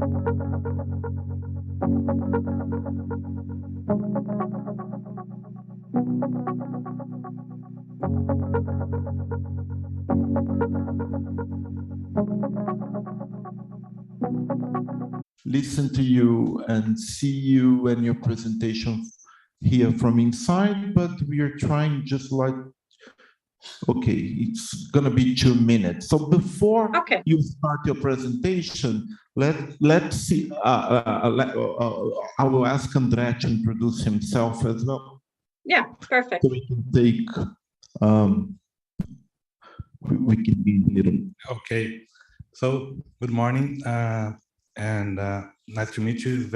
listen to you and see you and your presentation here from inside, but we are trying just like, okay, it's gonna be 2 minutes. So before you start your presentation, let's see, I will ask André to introduce himself as well. Yeah, perfect. So we can take, we can be a little. Okay, so good morning. And nice to meet you.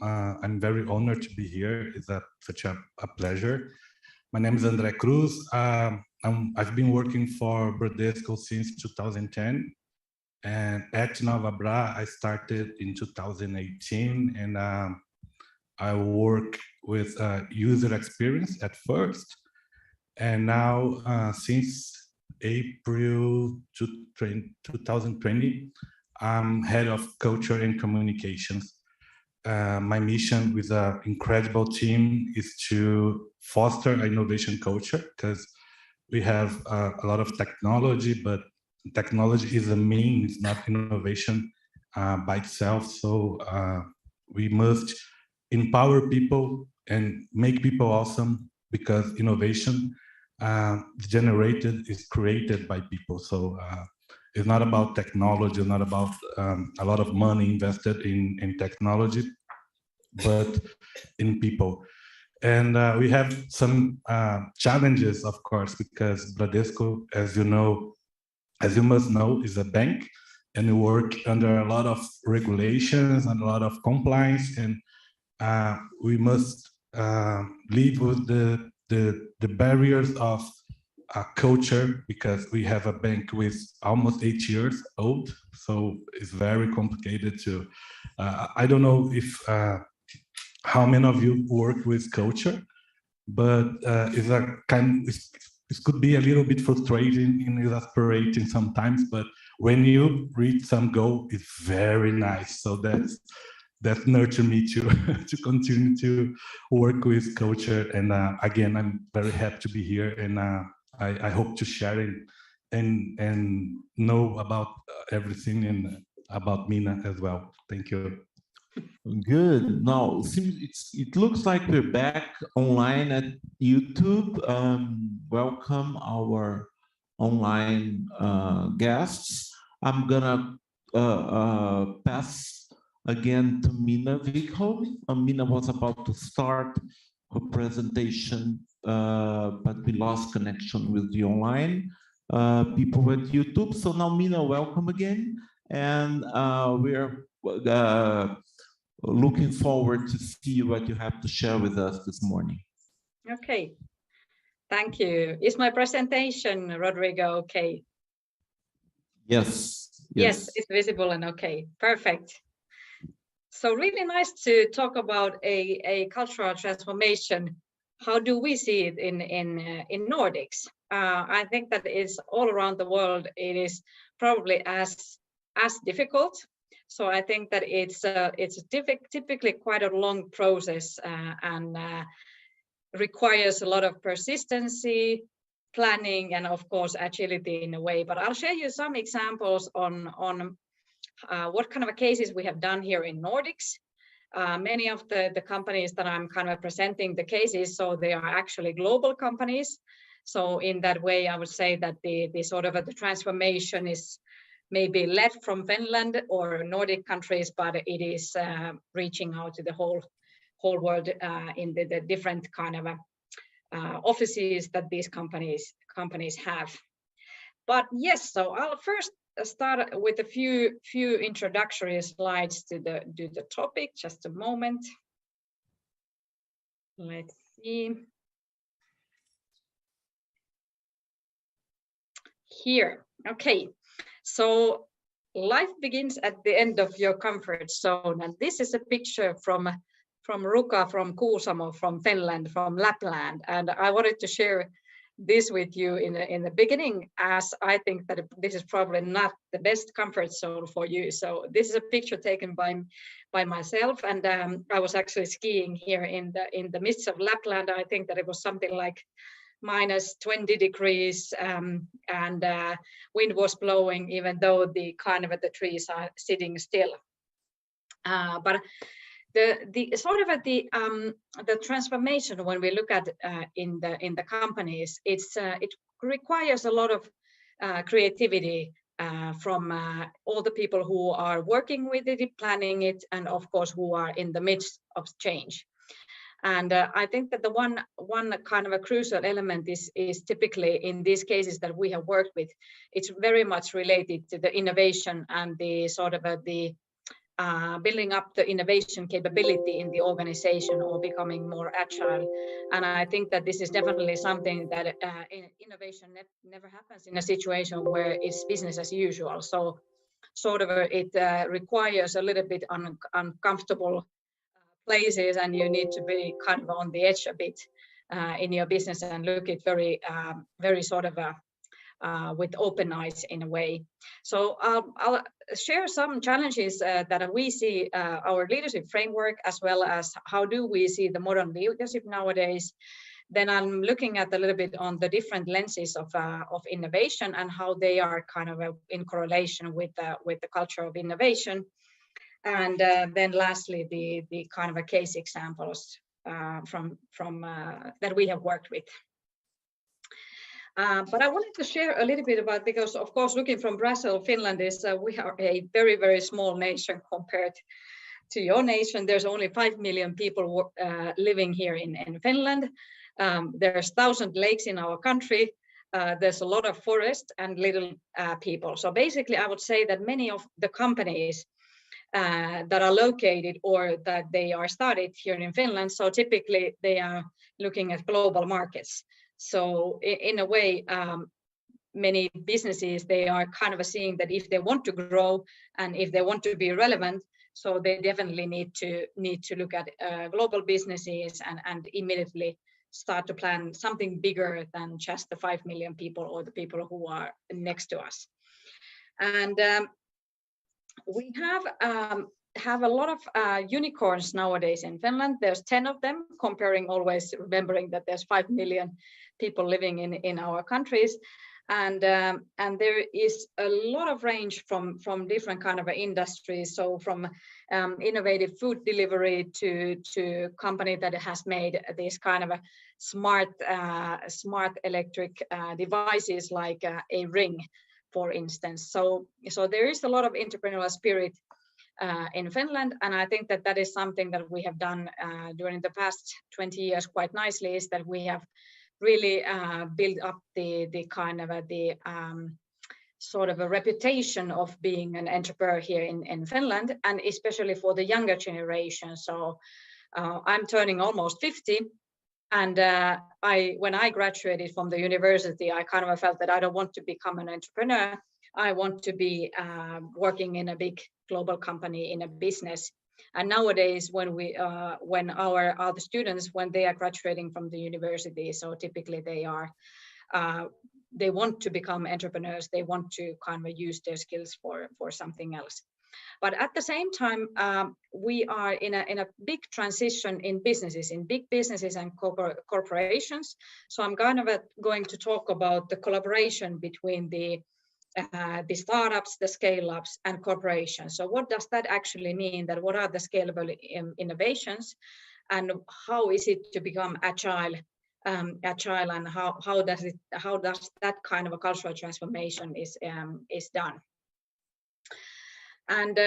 I'm very honored to be here. It's such a pleasure. My name is André Cruz. I've been working for Bradesco since 2010, and at Nova Bra I started in 2018, and I work with user experience at first, and now since April 2020. I'm head of culture and communications. My mission with an incredible team is to foster innovation culture, because we have a lot of technology, but technology is a means, not innovation by itself. So we must empower people and make people awesome, because innovation is created by people. So it's not about technology, it's not about a lot of money invested in technology, but in people. And we have some challenges, of course, because Bradesco, as you must know, is a bank, and we work under a lot of regulations and a lot of compliance, and we must live with the barriers of culture, because we have a bank with almost 8 years old, so it's very complicated to. I don't know if how many of you work with culture, but it's a it could be a little bit frustrating and exasperating sometimes. But when you reach some goal, it's very nice. So that nurtured me to to continue to work with culture. And again, I'm very happy to be here, and I hope to share it and know about everything and about Mina as well. Thank you. Good. Now, it looks like we're back online at YouTube. Welcome our online guests. I'm gonna pass again to Mina Vikholm. Mina was about to start her presentation, but we lost connection with the online people at YouTube. So now, Mina, welcome again. And we're looking forward to see what you have to share with us this morning. Okay, thank you. Is my presentation, Rodrigo, okay? Yes. Yes, it's visible and okay. Perfect. So really nice to talk about a cultural transformation. How do we see it in Nordics? I think that is all around the world. It is probably as difficult. So I think that it's typically quite a long process and requires a lot of persistency, planning, and of course agility in a way. But I'll share you some examples on what kind of cases we have done here in Nordics. Many of the companies that I'm kind of presenting the cases, so they are actually global companies. So in that way, I would say that the sort of the transformation is maybe led from Finland or Nordic countries, but it is reaching out to the whole world in the different kind of offices that these companies have. But yes, so I'll first start with a few introductory slides to the topic. Just a moment. Let's see. Here, okay. So life begins at the end of your comfort zone, and this is a picture from Ruka, from Kuusamo, from Finland, from Lapland, and I wanted to share this with you in the beginning, as I think that this is probably not the best comfort zone for you. So this is a picture taken by myself, and I was actually skiing here in the midst of Lapland. I think that it was something like minus 20 degrees, and wind was blowing, even though the trees are sitting still. But the sort of the transformation when we look at in the companies, it requires a lot of creativity from all the people who are working with it, planning it, and of course who are in the midst of change. And I think that the one kind of a crucial element is typically in these cases that we have worked with, it's very much related to the innovation and the sort of the building up the innovation capability in the organization or becoming more agile. And I think that this is definitely something that innovation never happens in a situation where it's business as usual. So sort of it requires a little bit uncomfortable places, and you need to be kind of on the edge a bit in your business and look at very sort of with open eyes in a way. So I'll share some challenges that we see our leadership framework, as well as how do we see the modern leadership nowadays. Then I'm looking at a little bit on the different lenses of innovation and how they are kind of in correlation with the culture of innovation. And then lastly, the kind of a case examples from that we have worked with. But I wanted to share a little bit about, because of course, looking from Brussels, Finland is, we are a very, very small nation compared to your nation. There's only 5 million people living here in Finland. There's 1,000 lakes in our country. There's a lot of forest and little people. So basically, I would say that many of the companies that are located or that they are started here in Finland, so typically they are looking at global markets. So in a way, many businesses, they are kind of seeing that if they want to grow and if they want to be relevant, so they definitely need to look at global businesses and immediately start to plan something bigger than just the 5 million people or the people who are next to us. And we have a lot of unicorns nowadays in Finland. There's 10 of them, comparing always remembering that there's 5 million people living in our countries. And there is a lot of range from different kind of industries. So from innovative food delivery to company that has made these kind of smart electric devices like a ring, for instance. So there is a lot of entrepreneurial spirit in Finland, and I think that is something that we have done during the past 20 years quite nicely, is that we have really built up the kind of sort of a reputation of being an entrepreneur here in Finland, and especially for the younger generation. So I'm turning almost 50. And when I graduated from the university, I kind of felt that I don't want to become an entrepreneur. I want to be working in a big global company in a business. And nowadays, when our other students, when they are graduating from the university, so typically they want to become entrepreneurs. They want to kind of use their skills for something else. But at the same time, we are in a big transition in big businesses and corporations. So I'm kind of going to talk about the collaboration between the startups, the scale-ups, and corporations. So what does that actually mean? That what are the scalable innovations, and how is it to become agile, and how does that kind of a cultural transformation is done? And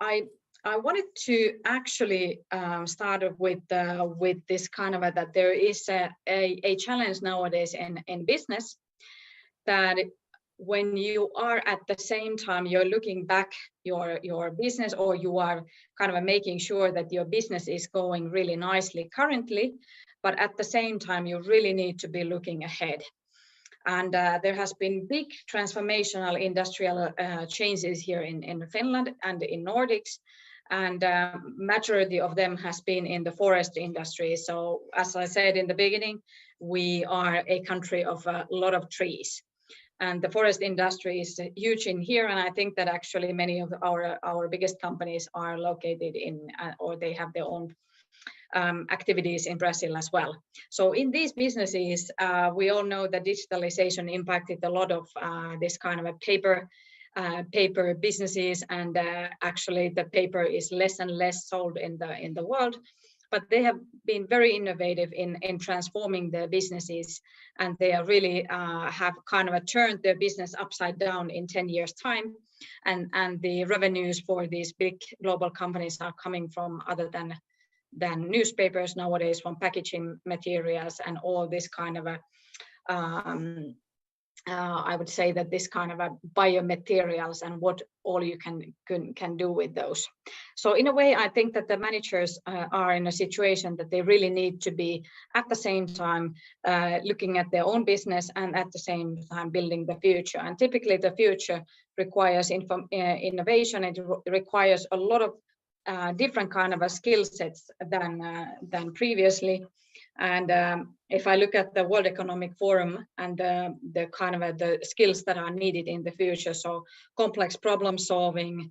I wanted to actually start with this kind of that there is a challenge nowadays in business, that when you are at the same time you're looking back your business, or you are kind of making sure that your business is going really nicely currently, but at the same time you really need to be looking ahead. And there has been big transformational industrial changes here in Finland and in Nordics, and majority of them has been in the forest industry. So as I said in the beginning, we are a country of a lot of trees. And the forest industry is huge in here. And I think that actually many of our biggest companies are located in, or they have their own activities in Brazil as well. So in these businesses, we all know that digitalization impacted a lot of this kind of a paper businesses, and actually the paper is less and less sold in the world. But they have been very innovative in transforming their businesses, and they are really have kind of turned their business upside down in 10 years time. And the revenues for these big global companies are coming from other than newspapers nowadays, from packaging materials and all this kind of I would say that this kind of biomaterials and what all you can do with those. So in a way, I think that the managers are in a situation that they really need to be at the same time looking at their own business and at the same time building the future. And typically the future requires innovation. It requires a lot of different kind of skill sets than previously. And if I look at the World Economic Forum and the kind of the skills that are needed in the future, so complex problem solving,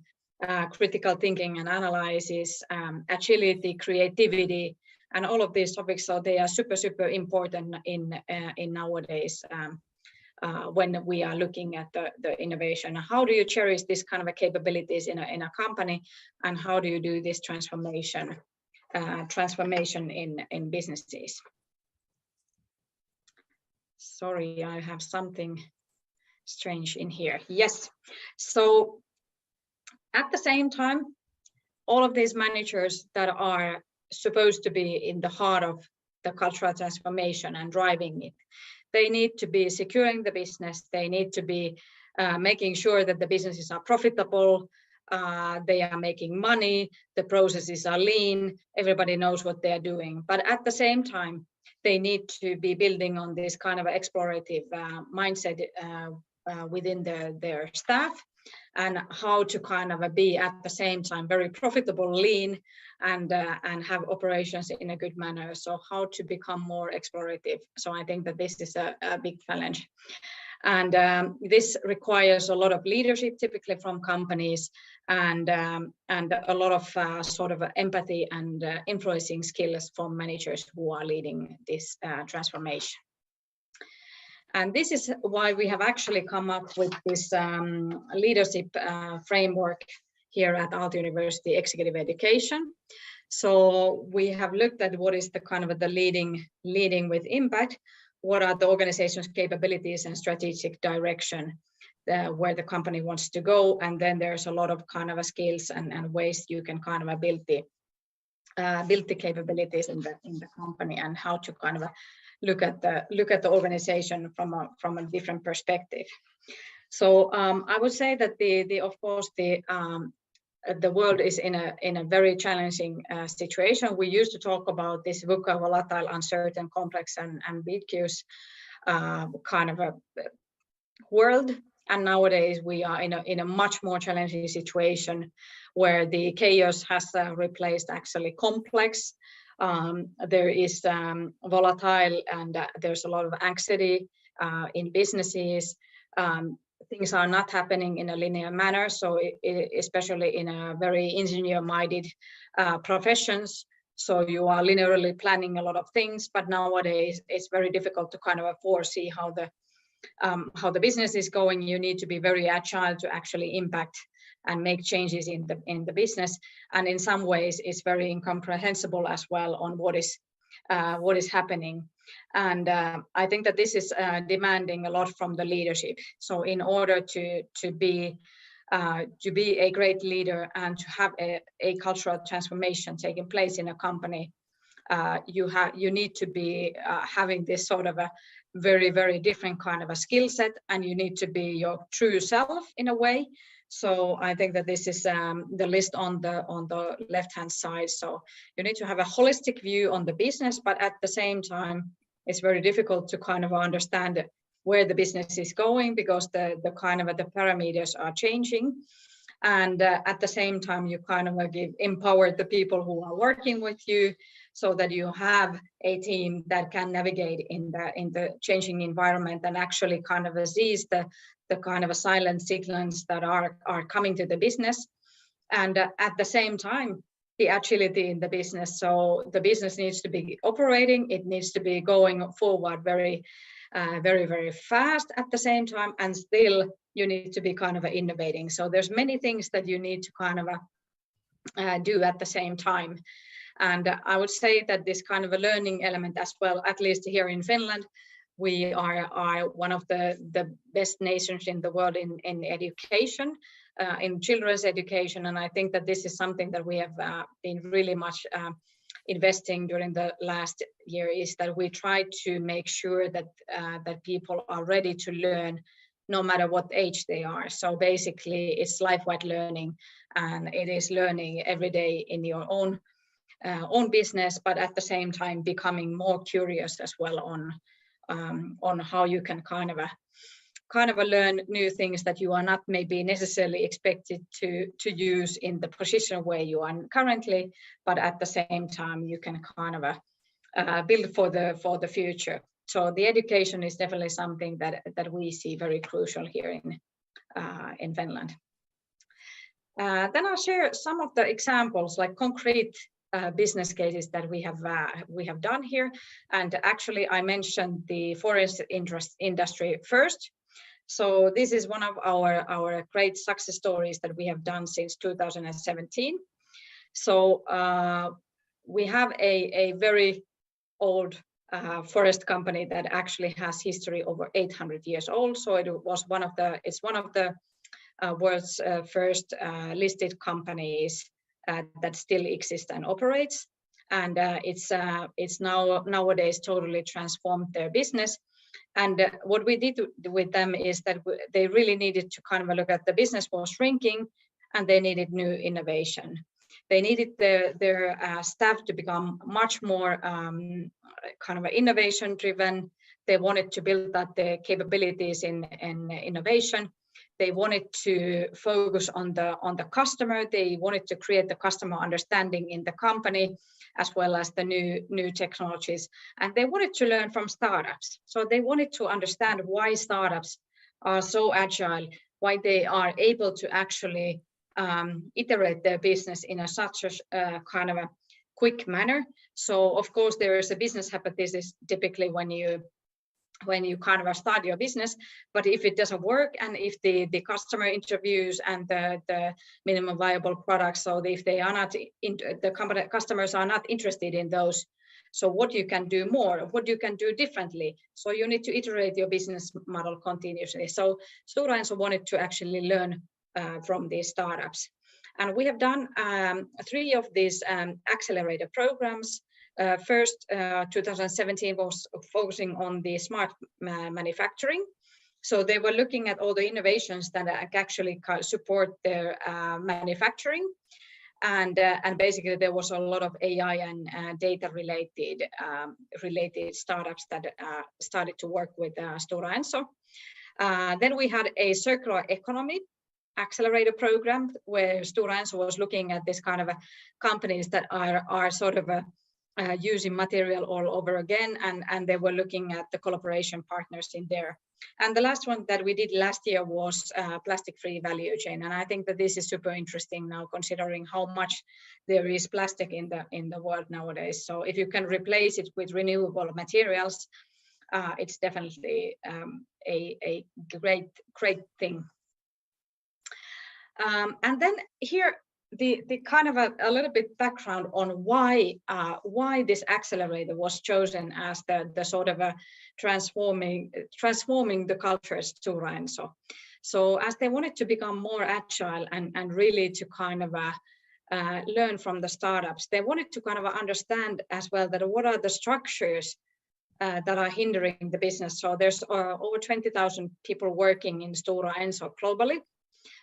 critical thinking and analysis, agility, creativity, and all of these topics, so they are super important in nowadays when we are looking at the innovation. How do you cherish this kind of capabilities in a company, and how do you do this transformation in businesses? Sorry, I have something strange in here. Yes, so at the same time, all of these managers that are supposed to be in the heart of the cultural transformation and driving it, they need to be securing the business. They need to be making sure that the businesses are profitable, they are making money, the processes are lean, everybody knows what they are doing. But at the same time, they need to be building on this kind of explorative mindset within their staff, and how to kind of be at the same time very profitable, lean, and have operations in a good manner. So how to become more explorative. So I think that this is a big challenge. And this requires a lot of leadership, typically from companies, and a lot of sort of empathy and influencing skills from managers who are leading this transformation. And this is why we have actually come up with this leadership framework here at Aalto University Executive Education. So we have looked at what is the kind of the leading with impact, what are the organization's capabilities and strategic direction, where the company wants to go, and then there's a lot of kind of skills and ways you can kind of build the capabilities in the company, and how to kind of look at the organization from a different perspective. So I would say that of course the world is in a very challenging situation. We used to talk about this VUCA, volatile, uncertain, complex, and ambiguous kind of a world. And nowadays we are in a much more challenging situation, where the chaos has replaced actually complex. There is volatile, and there's a lot of anxiety in businesses. Things are not happening in a linear manner, so especially in a very engineer-minded professions. So you are linearly planning a lot of things, but nowadays it's very difficult to kind of foresee how the business is going. You need to be very agile to actually impact and make changes in the business. And in some ways, it's very incomprehensible as well on what is happening. And I think that this is demanding a lot from the leadership. So in order to be a great leader and to have a cultural transformation taking place in a company, you need to be having this sort of a very different kind of a skill set, and you need to be your true self in a way. So I think that this is the list on the left hand side. So you need to have a holistic view on the business, but at the same time, it's very difficult to kind of understand where the business is going, because the kind of the parameters are changing. And at the same time, you kind of empower the people who are working with you. so that you have a team that can navigate in the changing environment and actually kind of seize the kind of silent signals that are coming to the business, and at the same time the agility in the business. So the business needs to be operating, it needs to be going forward very fast at the same time, and still you need to be kind of innovating. So there's many things that you need to kind of do at the same time. And I would say that this kind of a learning element as well, at least here in Finland, we are one of the best nations in the world in education, in children's education. And I think that this is something that we have been really much investing during the last year, is that we try to make sure that that people are ready to learn no matter what age they are. So basically it's life-wide learning, and it is learning every day in your own business, but at the same time becoming more curious as well on how you can kind of learn new things that you are not maybe necessarily expected to use in the position where you are currently, but at the same time you can kind of build for the future. So the education is definitely something that we see very crucial here in Finland. Then I'll share some of the examples, like concrete business cases that we have done here. And actually I mentioned the forest industry first. So this is one of our great success stories that we have done since 2017. So we have a very old forest company that actually has history over 800 years old. So it's one of the world's first listed companies that still exists and operates. And it's nowadays totally transformed their business. And what we did with them is that they really needed to kind of look at the business was shrinking, and they needed new innovation. They needed their staff to become much more kind of innovation driven. They wanted to build up their capabilities in innovation. They wanted to focus on the customer. They wanted to create the customer understanding in the company, as well as the new technologies. And they wanted to learn from startups. So they wanted to understand why startups are so agile, why they are able to actually iterate their business in such a kind of a quick manner. So of course there is a business hypothesis typically when you kind of start your business, but if it doesn't work, and if the customer interviews and the minimum viable products, so if they are not customers are not interested in those, so what you can do more, what you can do differently, so you need to iterate your business model continuously. So Stora Enso wanted to actually learn from these startups, and we have done 3 of these accelerator programs. First, 2017 was focusing on the smart manufacturing. So they were looking at all the innovations that actually support their manufacturing. And basically there was a lot of AI and data related startups that started to work with Stora Enso. Then we had a circular economy accelerator program where Stora Enso was looking at this kind of companies that are sort of using material all over again, and they were looking at the collaboration partners in there. And the last one that we did last year was plastic-free value chain, and I think that this is super interesting now, considering how much there is plastic in the world nowadays. So if you can replace it with renewable materials, it's definitely a great thing. And then here, the kind of a little bit background on why this accelerator was chosen as the sort of a transforming the culture at Stora Enso. So as they wanted to become more agile and really to kind of learn from the startups, they wanted to kind of understand as well that what are the structures that are hindering the business. So there's over 20,000 people working in Stora Enso globally.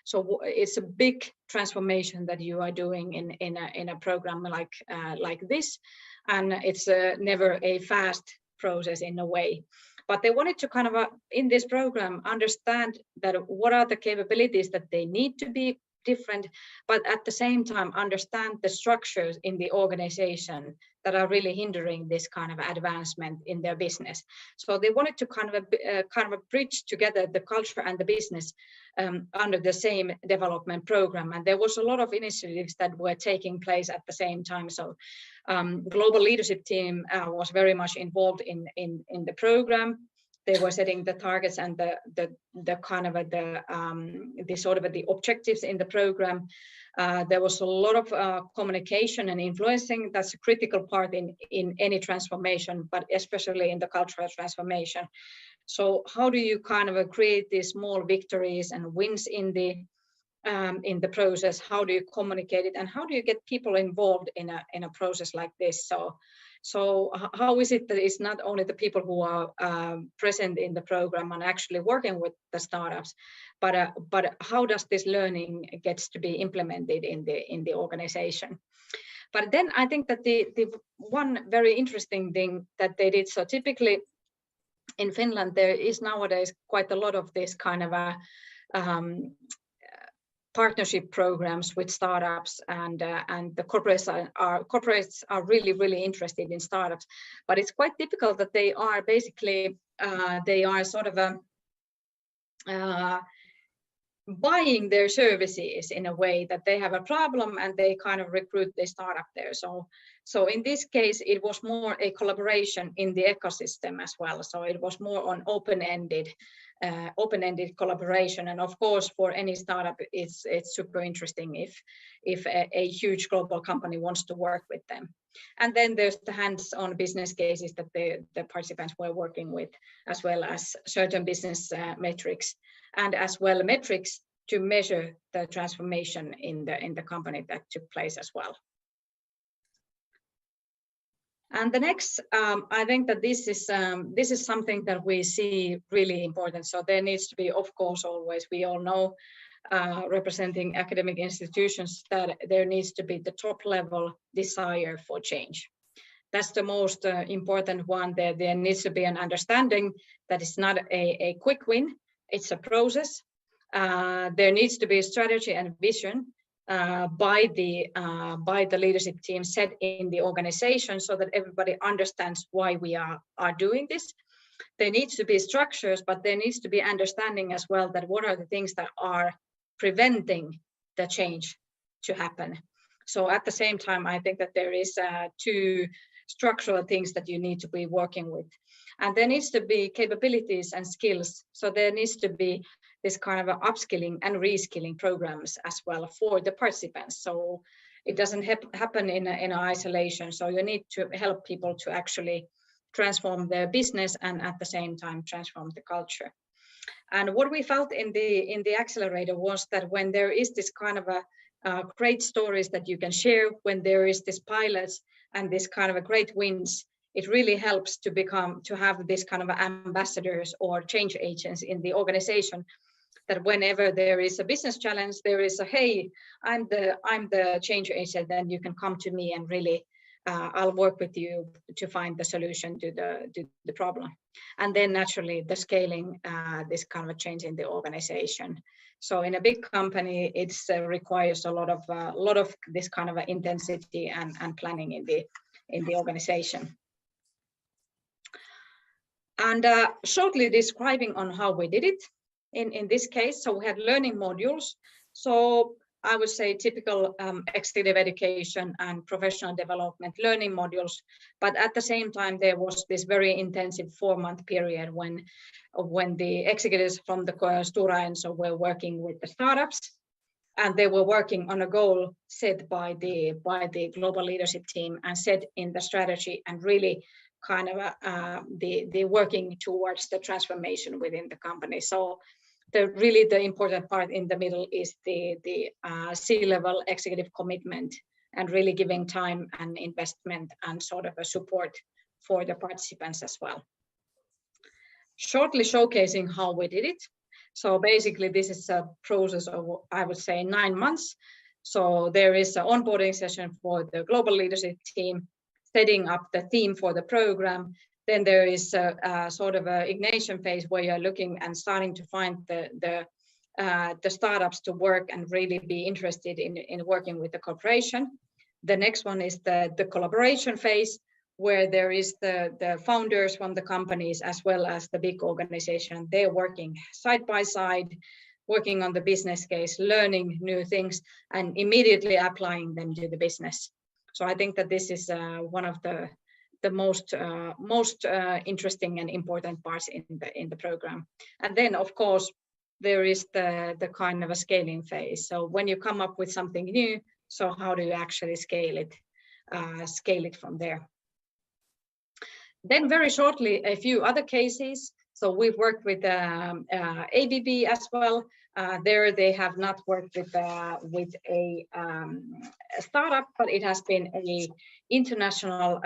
So it's a big transformation that you are doing in a program like this, and it's never a fast process in a way. But they wanted to kind of in this program understand that what are the capabilities that they need to be different, but at the same time understand the structures in the organization that are really hindering this kind of advancement in their business. So they wanted to kind of bridge together the culture and the business under the same development program. And there was a lot of initiatives that were taking place at the same time. So global leadership team was very much involved in the program. They were setting the targets and the kind of the sort of the objectives in the program. There was a lot of communication and influencing. That's a critical part in any transformation, but especially in the cultural transformation. So how do you kind of create these small victories and wins in the process? How do you communicate it, and how do you get people involved in a process like this? So how is it that it's not only the people who are present in the program and actually working with the startups, but how does this learning gets to be implemented in the organization? But then I think that the one very interesting thing that they did, so typically in Finland there is nowadays quite a lot of this kind of a partnership programs with startups, and the corporates are really interested in startups, but it's quite difficult that they are basically they are sort of buying their services in a way that they have a problem and they kind of recruit the startup there. So in this case, it was more a collaboration in the ecosystem as well. So it was more on open-ended collaboration. And of course, for any startup, it's super interesting if a huge global company wants to work with them. And then there's the hands-on business cases that the participants were working with, as well as certain business metrics, and as well metrics to measure the transformation in the company that took place as well. And the next, I think that this is something that we see really important. So there needs to be, of course, always, we all know, representing academic institutions, that there needs to be the top level desire for change. That's the most important one. There needs to be an understanding that it's not a quick win, it's a process. There needs to be a strategy and vision by the leadership team set in the organization, so that everybody understands why we are doing this. There needs to be structures, but there needs to be understanding as well that what are the things that are preventing the change to happen. So at the same time, I think that there is two structural things that you need to be working with. And there needs to be capabilities and skills. So there needs to be this kind of upskilling and reskilling programs as well for the participants. So it doesn't happen in isolation. So you need to help people to actually transform their business and at the same time transform the culture. And what we felt in the accelerator was that when there is this kind of a great stories that you can share, when there is this pilots and this kind of a great wins, it really helps to have this kind of ambassadors or change agents in the organization, that whenever there is a business challenge, there is a, hey, I'm the change agent, then you can come to me and really I'll work with you to find the solution to the problem. And then naturally the scaling this kind of a change in the organization. So in a big company, it requires a lot of this kind of intensity and planning in the organization. And shortly describing on how we did it in this case. So we had learning modules. So I would say typical executive education and professional development learning modules. But at the same time, there was this very intensive 4-month period when the executives from the Stora Enso were working with the startups, and they were working on a goal set by the global leadership team and set in the strategy, and really kind of the working towards the transformation within the company. So the important part in the middle is the C-level executive commitment, and really giving time and investment and sort of a support for the participants as well. Shortly showcasing how we did it. So basically this is a process of, I would say, 9 months. So there is an onboarding session for the global leadership team, setting up the theme for the program. Then there is a sort of an ignition phase where you're looking and starting to find the the startups to work and really be interested in working with the corporation. The next one is the collaboration phase, where there is the founders from the companies as well as the big organization. They're working side by side, working on the business case, learning new things, and immediately applying them to the business. So I think that this is one of the most interesting and important parts in the program. And then, of course, there is the kind of a scaling phase. So when you come up with something new, so how do you actually scale it from there? Then very shortly, a few other cases. So we've worked with ABB as well. There they have not worked with a startup, but it has been a internal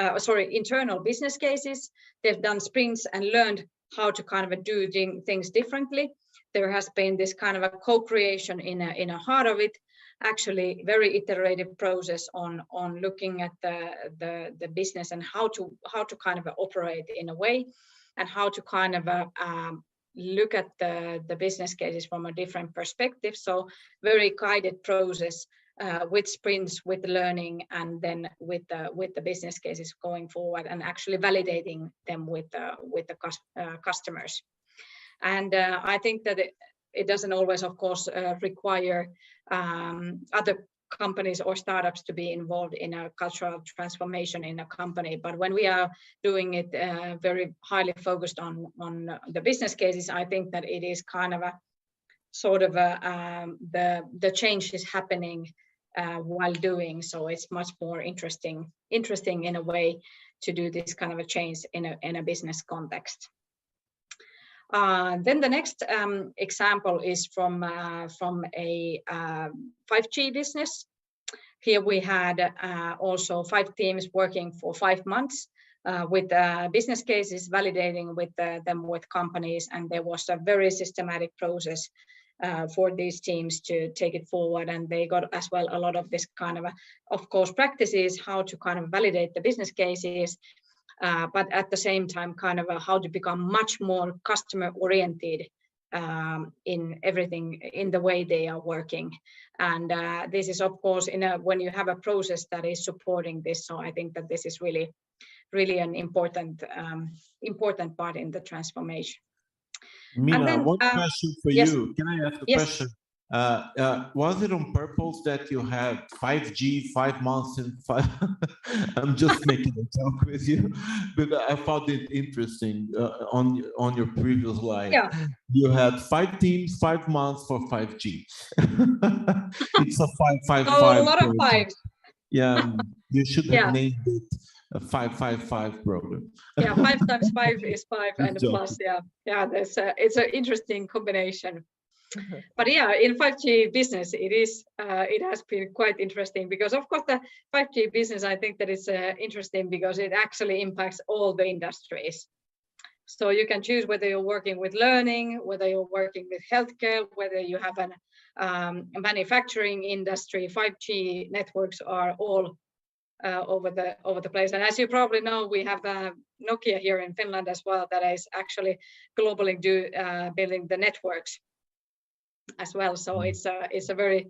business cases. They've done sprints and learned how to kind of do things differently. There has been this kind of a co-creation in a heart of it. Actually, very iterative process on looking at the business and how to kind of operate in a way, and how to kind of look at the business cases from a different perspective. So very guided process with sprints, with learning, and then with the business cases going forward and actually validating them with the customers. And I think that it doesn't always, of course, require other companies or startups to be involved in a cultural transformation in a company. But when we are doing it very highly focused on the business cases, I think that it is kind of a sort of the change is happening while doing. So it's much more interesting in a way to do this kind of a change in a business context. Then the next example is from a 5G business. Here we had also 5 teams working for 5 months with business cases, validating with them with companies, and there was a very systematic process for these teams to take it forward, and they got as well a lot of this kind of course, practices how to kind of validate the business cases. But at the same time, kind of how to become much more customer oriented in everything, in the way they are working. And this is, of course, when you have a process that is supporting this. So I think that this is really, really an important part in the transformation. Mina, then, one question for yes. you. Can I ask a Yes. question? Was it on purpose that you had 5G, 5 months and 5? I'm just making a joke with you, but I found it interesting on your previous slide. Yeah. You had 5 teams, 5 months for 5G. It's a 5-5-5. Oh, a lot of fives. Yeah, you should have Yeah. named it a 5-5-5 program. Yeah, 5 times 5 is 5 and a Joking. plus. Yeah. It's an interesting combination. But yeah, in 5G business, it has been quite interesting, because of course the 5G business, I think that it's interesting because it actually impacts all the industries. So you can choose whether you're working with learning, whether you're working with healthcare, whether you have a manufacturing industry. 5G networks are all over the place. And as you probably know, we have Nokia here in Finland as well, that is actually globally building the networks as well. So it's a very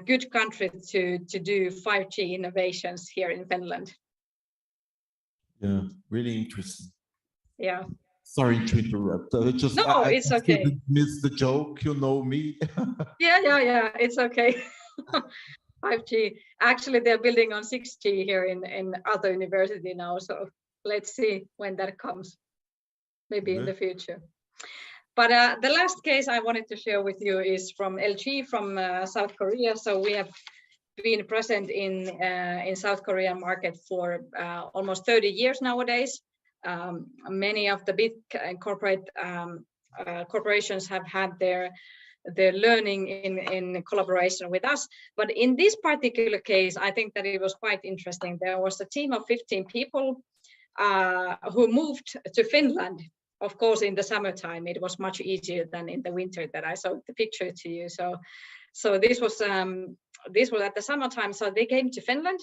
good country to do 5G innovations here in Finland. Yeah, really interesting. Yeah. Sorry to interrupt. It's okay. I missed the joke. You know me. Yeah. It's okay. 5G. Actually, they're building on 6G here in other university now. So let's see when that comes. Maybe in the future. But the last case I wanted to share with you is from LG from South Korea. So we have been present in South Korean market for almost 30 years nowadays. Many of the big corporations have had their learning in collaboration with us. But in this particular case, I think that it was quite interesting. There was a team of 15 people who moved to Finland. Of course, in the summertime, it was much easier than in the winter that I showed the picture to you. So this was at the summertime. So they came to Finland.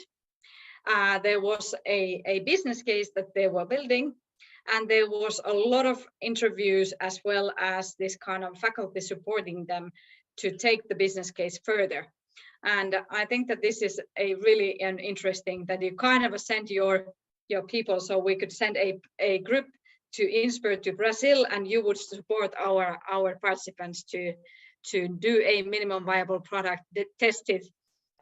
There was a business case that they were building, And there was a lot of interviews as well as this kind of faculty supporting them to take the business case further. And I think that this is a really an interesting that you kind of send your people. So we could send a group to Insper to Brazil, and you would support our participants to do a minimum viable product, test it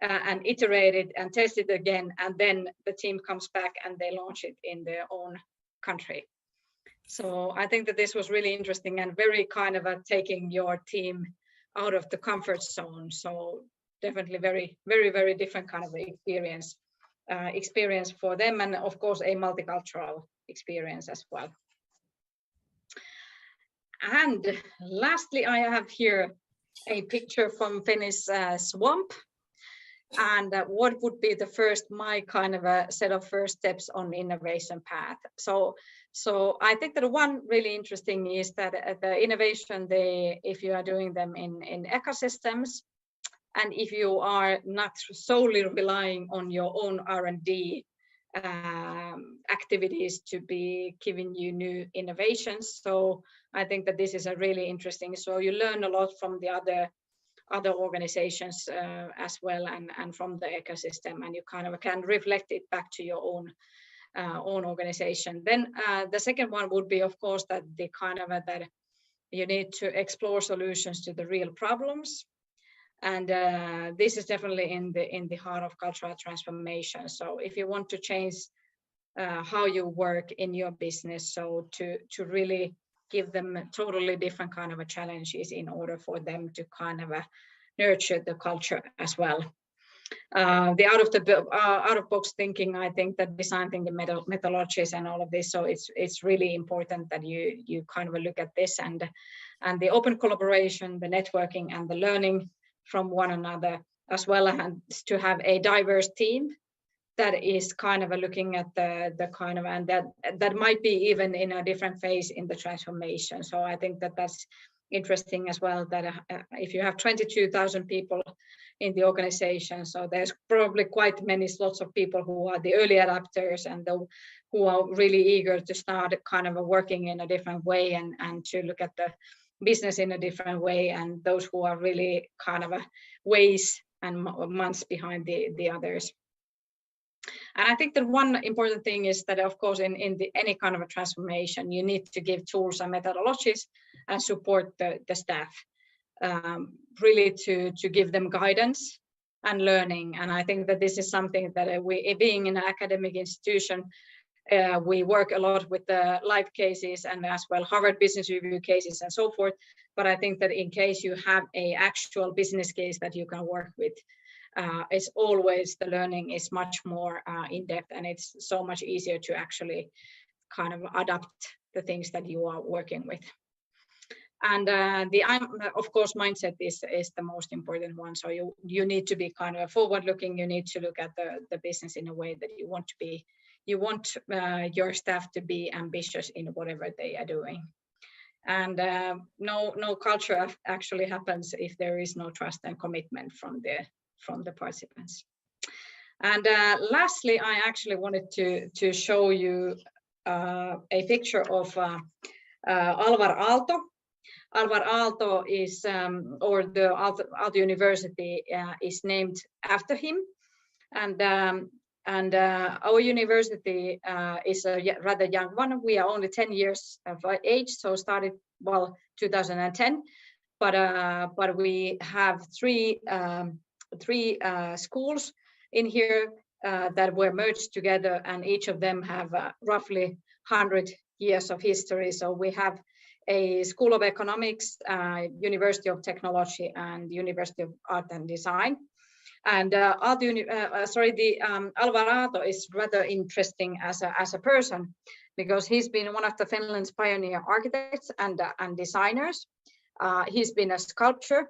and iterate it and test it again, and then the team comes back and they launch it in their own country. So I think that this was really interesting and very kind of taking your team out of the comfort zone. So definitely very different kind of experience for them, and of course a multicultural experience as well. And lastly, I have here a picture from Finnish swamp, and what would be the first my kind of a set of first steps on innovation path. So I think that one really interesting is that the innovation, if you are doing them in ecosystems, and if you are not solely relying on your own R&D activities to be giving you new innovations. So I think that this is a really interesting. So you learn a lot from the other organizations as well, and from the ecosystem, and you kind of can reflect it back to your own organization. Then the second one would be, of course, that the kind of that you need to explore solutions to the real problems. And this is definitely in the heart of cultural transformation. So if you want to change how you work in your business, so to really give them totally different kind of challenges in order for them to kind of nurture the culture as well. The out of box thinking, I think that design thinking methodologies and all of this. So it's really important that you kind of look at this, and the open collaboration, the networking, and the learning from one another, as well as to have a diverse team that is kind of looking at the kind of, and that might be even in a different phase in the transformation. So I think that that's interesting as well, that if you have 22,000 people in the organization, so there's probably quite many lots of people who are the early adapters and who are really eager to start kind of working in a different way and to look at the business in a different way, and those who are really kind of ways and months behind the others. And I think that one important thing is that, of course, in any kind of a transformation, you need to give tools and methodologies and support the staff, really to give them guidance and learning. And I think that this is something that we, being in an academic institution, we work a lot with the live cases and as well Harvard Business Review cases and so forth. But I think that in case you have an actual business case that you can work with, it's always the learning is much more in depth, and it's so much easier to actually kind of adapt the things that you are working with. And of course, mindset is the most important one. So you need to be kind of forward-looking. You need to look at the business in a way that you want to be. You want your staff to be ambitious in whatever they are doing. And no culture actually happens if there is no trust and commitment from the participants. And lastly, I actually wanted to show you a picture of Alvar Aalto. Alvar Aalto is, or the Aalto University is named after him. And our university is a rather young one. We are only 10 years of age, so started, well, 2010. But we have three schools in here that were merged together, and each of them have roughly 100 years of history. So we have a School of Economics, University of Technology, and University of Art and Design. And Alvar Aalto is rather interesting as a person, because he's been one of the Finland's pioneer architects and designers. He's been a sculptor,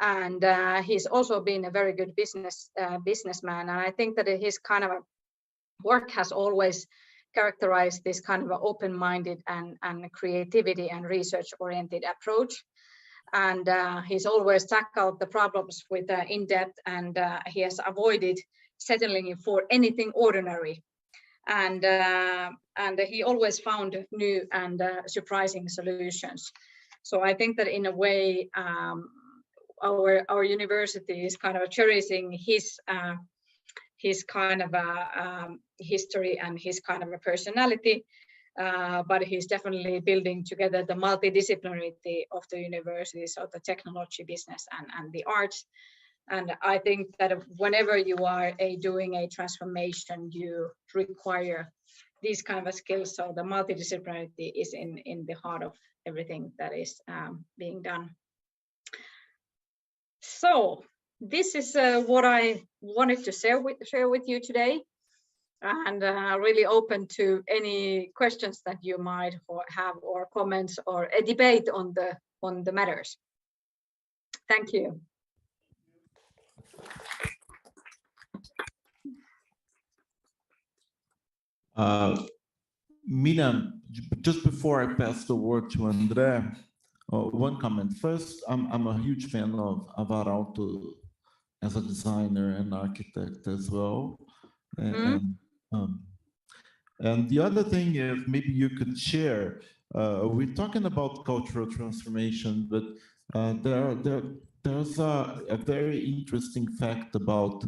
and he's also been a very good businessman. And I think that his kind of work has always characterized this kind of open-minded and creativity and research-oriented approach. And he's always tackled the problems with in-depth, and he has avoided settling for anything ordinary. and he always found new and surprising solutions. So I think that in a way, our university is kind of cherishing his kind of a history and his kind of a personality, but he's definitely building together the multidisciplinarity of the university, so the technology, business, and the arts. And I think that whenever you are doing a transformation, you require these kind of skills. So the multidisciplinarity is in the heart of everything that is being done. So this is what I wanted to share with you today, and really open to any questions that you might have, or comments, or a debate on the matters. Thank you. Mina, just before I pass the word to André, one comment. First, I'm a huge fan of Arauto as a designer and architect as well. And the other thing is, maybe you could share, we're talking about cultural transformation, but there's a very interesting fact about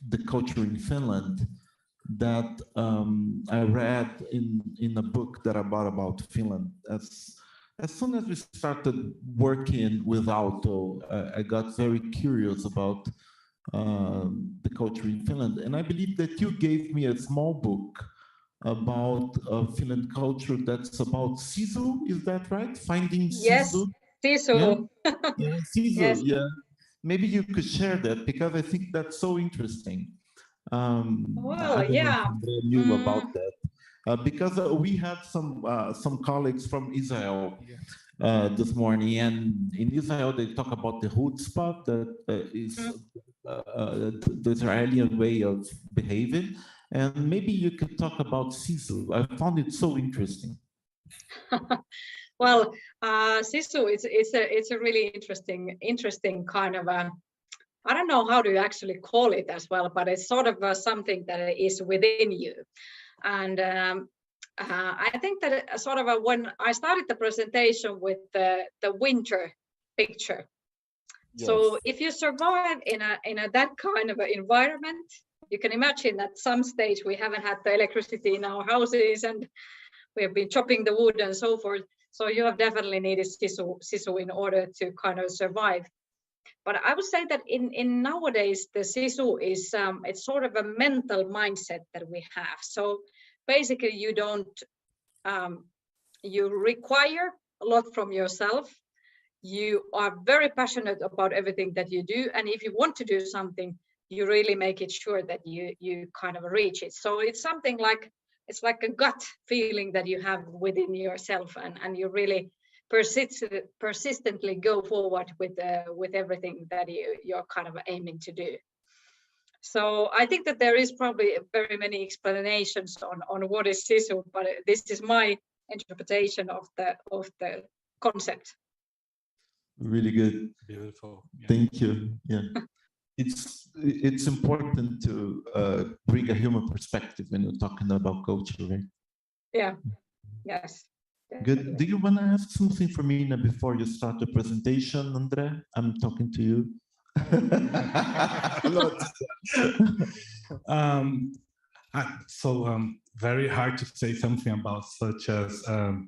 the culture in Finland that I read in a book that I bought about Finland. As soon as we started working with Auto, I got very curious about the culture in Finland. And I believe that you gave me a small book about Finland culture that's about sisu, is that right? Finding sisu? Yes, sisu. Yeah, sisu, Yes. yeah. Maybe you could share that, because I think that's so interesting. Well, I don't yeah. know if Andrea knew about that. Because we had some colleagues from Israel this morning, and in Israel they talk about the chutzpah, that is the Israeli way of behaving, and maybe you could talk about sisu. I found it so interesting. Well, sisu, it's a really interesting kind of a, I don't know how to actually call it as well, but it's sort of something that is within you. And I think that sort of when I started the presentation with the winter picture. Yes. So if you survive in a that kind of an environment, you can imagine at some stage we haven't had the electricity in our houses, and we have been chopping the wood and so forth. So you have definitely needed sisu in order to kind of survive. But I would say that in nowadays, the sisu is it's sort of a mental mindset that we have. So basically, you don't you require a lot from yourself. You are very passionate about everything that you do, and if you want to do something, you really make it sure that you kind of reach it. So it's something like, it's like a gut feeling that you have within yourself, and you really persistently go forward with everything that you're kind of aiming to do. So I think that there is probably very many explanations on what is sisu, but this is my interpretation of the concept. Really good. Beautiful. Yeah. Thank you. Yeah. It's important to bring a human perspective when you're talking about culture, right? Yeah. Yes. Good. Do you want to ask something for me before you start the presentation, Andre? I'm talking to you. Very hard to say something about such as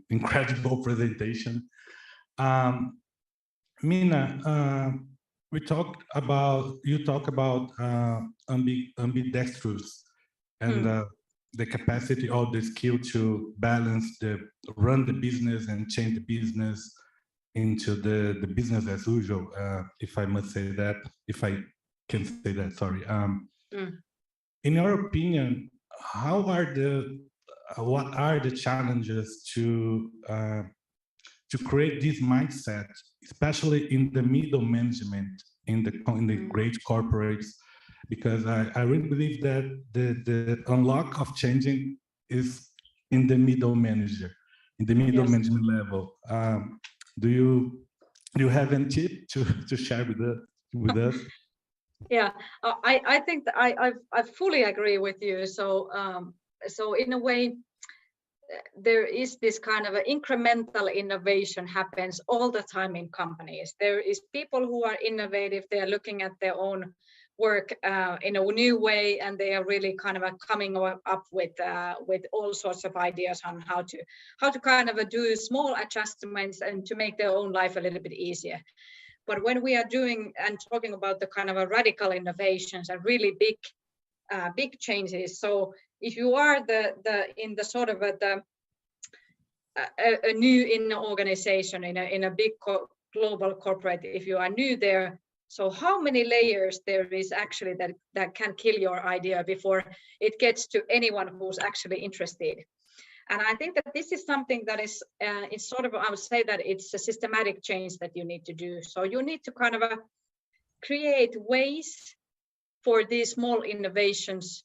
incredible presentation. Mina, you talk about ambidextrous and the capacity or the skill to balance run the business and change the business into the business as usual, if I must say that, if I can say that, sorry. In your opinion, what are the challenges to create this mindset, especially in the middle management, in the great corporates? Because I really believe that the unlock of changing is in the middle manager, in the middle management level. Do you have any tip to share with us? Yeah, I think that I fully agree with you. So so in a way, there is this kind of an incremental innovation happens all the time in companies. There is people who are innovative. They are looking at their own work in a new way, and they are really kind of coming up with all sorts of ideas on how to kind of do small adjustments and to make their own life a little bit easier. But when we are doing and talking about the kind of a radical innovations and really big changes, so if you are in the sort of a new in an organization in a big global corporate, if you are new there, so how many layers there is actually that can kill your idea before it gets to anyone who's actually interested. And I think that this is something that is it's sort of, I would say that it's a systematic change that you need to do. So you need to kind of create ways for these small innovations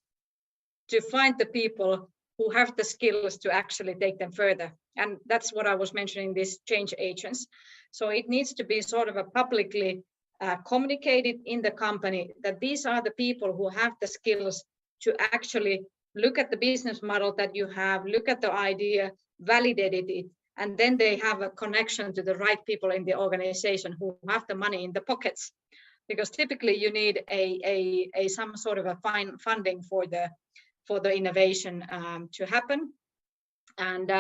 to find the people who have the skills to actually take them further. And that's what I was mentioning, these change agents. So it needs to be sort of a publicly communicated in the company that these are the people who have the skills to actually look at the business model that you have, look at the idea, validate it, and then they have a connection to the right people in the organization who have the money in the pockets. Because typically you need a some sort of a funding for the innovation to happen, and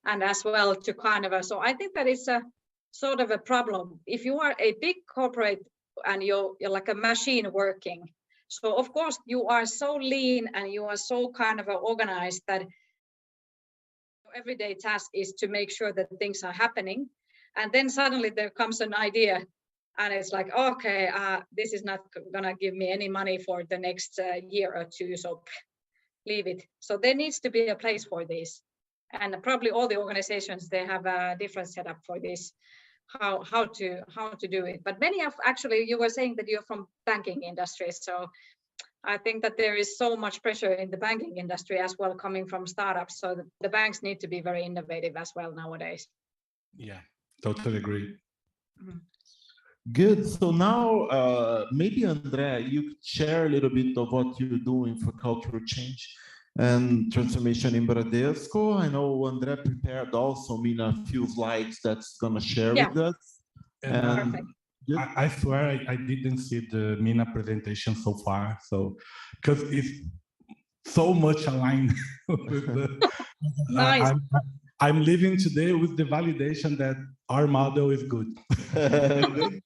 as well to kind of so I think that it's a sort of a problem if you are a big corporate and you're like a machine working. So of course you are so lean and you are so kind of organized that your everyday task is to make sure that things are happening, and then suddenly there comes an idea and it's like, okay, this is not gonna give me any money for the next year or two, so leave it. So there needs to be a place for this, and probably all the organizations, they have a different setup for this, how to do it. But many of, actually, you were saying that you're from banking industry, so I think that there is so much pressure in the banking industry as well coming from startups, so the banks need to be very innovative as well nowadays. Yeah, totally agree. Mhm. Good. So now, maybe Andrea, you could share a little bit of what you're doing for cultural change and transformation in Bradesco. I know Andrea prepared also a few slides that's gonna share with us. And Perfect. I swear I didn't see the Mina presentation so far, so because it's so much aligned with the. Nice. I'm living today with the validation that our model is good. Good.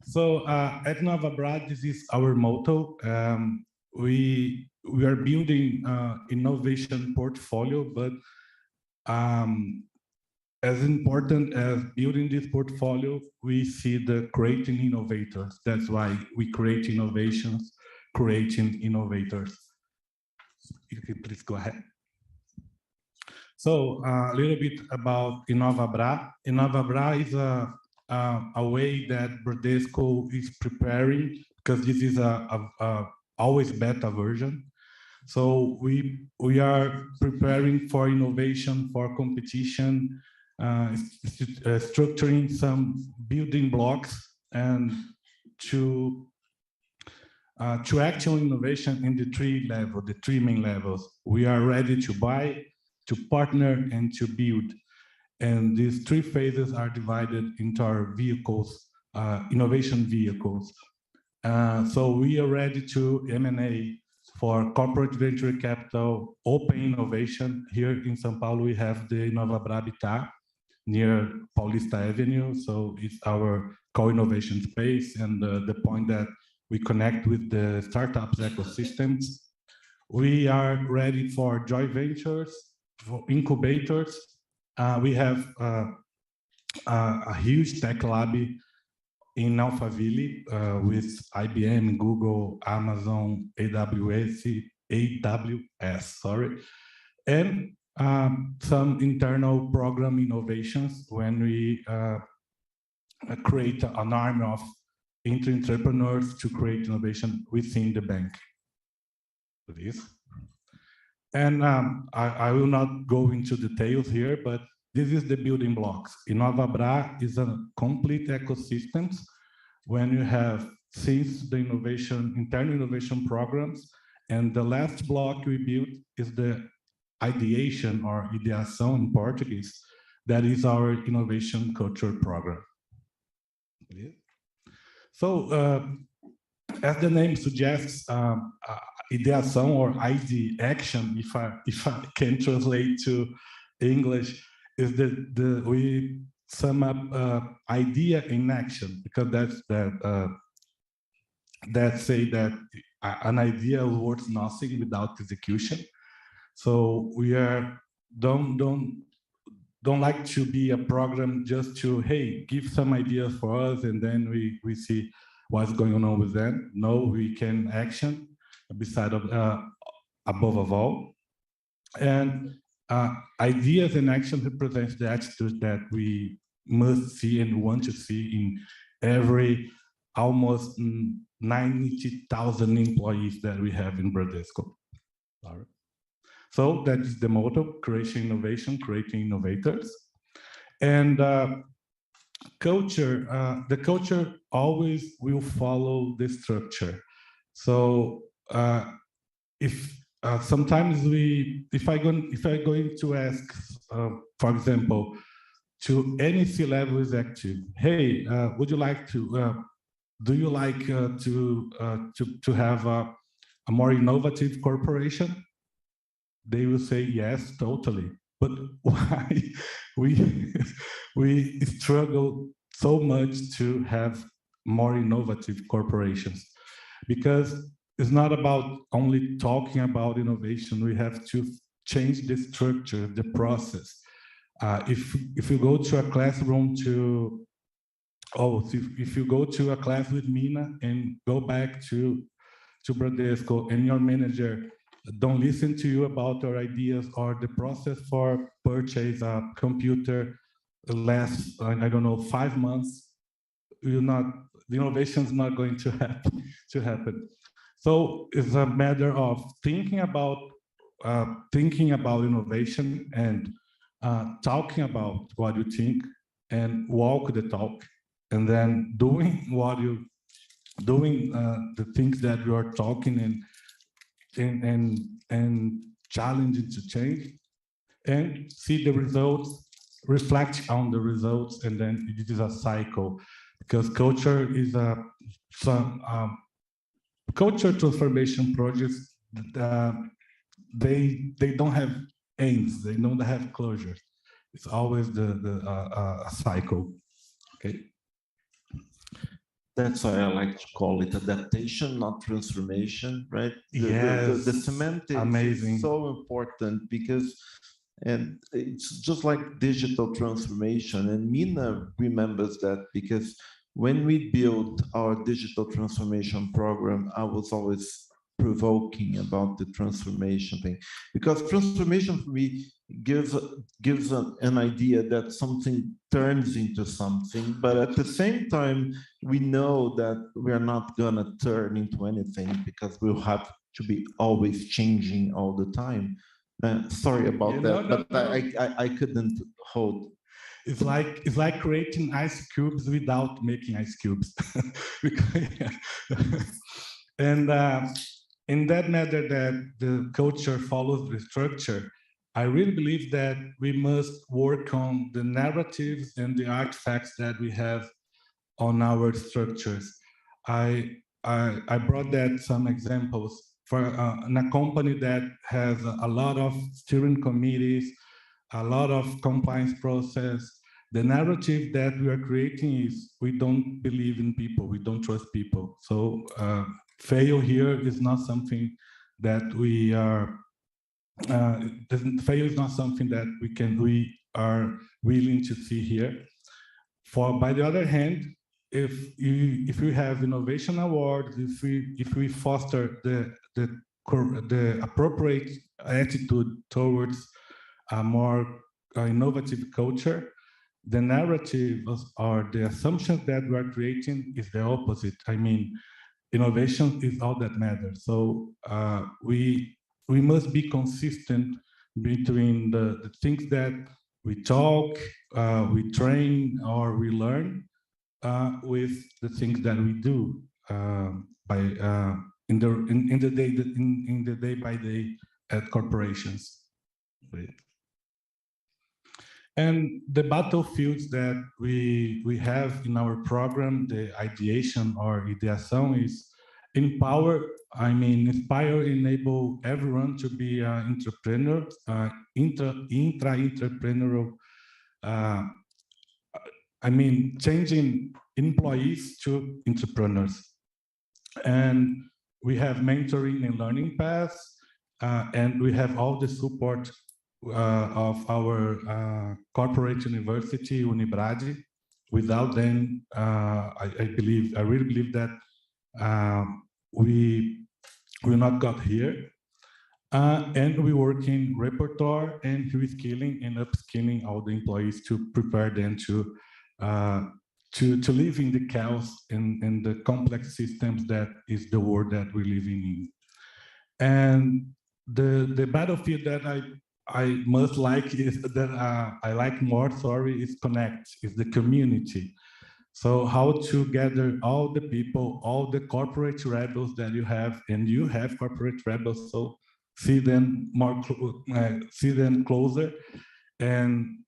So at Nova Bra, this is our motto. We are building innovation portfolio, but as important as building this portfolio, we see the creating innovators. That's why we create innovations, creating innovators. If you please go ahead. So a little bit about Innova Bra. Innova Bra is a way that Bradesco is preparing, because this is a always beta version. So we are preparing for innovation, for competition, structuring some building blocks, and to actual innovation in the three main levels. We are ready to buy, to partner, and to build. And these three phases are divided into our vehicles, innovation vehicles. So we are ready to M&A for corporate venture capital, open innovation. Here in São Paulo, we have the Innova Bra Habitat near Paulista Avenue. So it's our co-innovation space, and the point that we connect with the startups ecosystems. We are ready for joint ventures, for incubators. We have a huge tech lab in Alphaville with IBM, Google, Amazon, AWS, sorry, and some internal program innovations when we create an arm of entrepreneurs to create innovation within the bank. This. And I will not go into details here, but this is the building blocks. Innova Bra is a complete ecosystem when you have since the internal innovation programs, and the last block we built is the ideation or ideação in Portuguese, that is our innovation culture program. So, as the name suggests, ideação or ID action, if I can translate to English, is we sum up idea in action, because that say that an idea is worth nothing without execution. So we don't like to be a program just to, hey, give some ideas for us and then we see what's going on with them. No, we can action beside of above all. And ideas and action represents the attitude that we must see and want to see in every almost 90,000 employees that we have in Bradesco. All right. So that is the motto: creation innovation, creating innovators. And culture, the culture always will follow the structure. So if sometimes if I going to ask, for example, to any C-level executive, hey, would you like to, do you like to have a more innovative corporation? They will say yes, totally. But why we struggle so much to have more innovative corporations? Because it's not about only talking about innovation. We have to change the structure, the process. If you go to a classroom if you go to a class with Mina and go back to Bradesco, and your manager don't listen to you about your ideas, or the process for purchase a computer lasts, I don't know, 5 months, the innovation is not going to happen. So it's a matter of thinking about innovation and talking about what you think and walk the talk, and then doing the things that you are talking and challenging to change, and see the results, reflect on the results, and then it is a cycle. Because culture is culture transformation projects. They don't have aims. They don't have closures. It's always a cycle. Okay. That's why I like to call it adaptation, not transformation, right? The semantics amazing. Is so important, because, and it's just like digital transformation. And Mina remembers that, because when we built our digital transformation program, I was always provoking about the transformation thing, because transformation for me gives an idea that something turns into something, but at the same time we know that we are not gonna turn into anything, because we'll have to be always changing all the time. Sorry about that, but I couldn't hold. It's like creating ice cubes without making ice cubes. And in that matter, that the culture follows the structure, I really believe that we must work on the narratives and the artifacts that we have on our structures. I brought that some examples for in a company that has a lot of steering committees, a lot of compliance process. The narrative that we are creating is we don't believe in people, we don't trust people. So fail here is not something that we are. Fail is not something that we are willing to see here. By the other hand, if we have innovation awards, if we foster the appropriate attitude towards a more innovative culture, the narrative or the assumptions that we are creating is the opposite. I mean, innovation is all that matters. So we must be consistent between the things that we talk, we train, or we learn, with the things that we do by in the day by day at corporations. And the battlefields that we have in our program, the ideation or ideação, is empower, inspire, enable everyone to be an entrepreneur, intra-entrepreneurial, changing employees to entrepreneurs. And we have mentoring and learning paths, and we have all the support of our corporate university, Unibrade. Without them, I really believe that we will not got here. And we work in repertoire and reskilling and upskilling all the employees to prepare them to live in the chaos and the complex systems that is the world that we're living in. And the battlefield that I must like is that I like more, is connect, is the community. So how to gather all the people, all the corporate rebels that you have, and you have corporate rebels, so see them see them closer and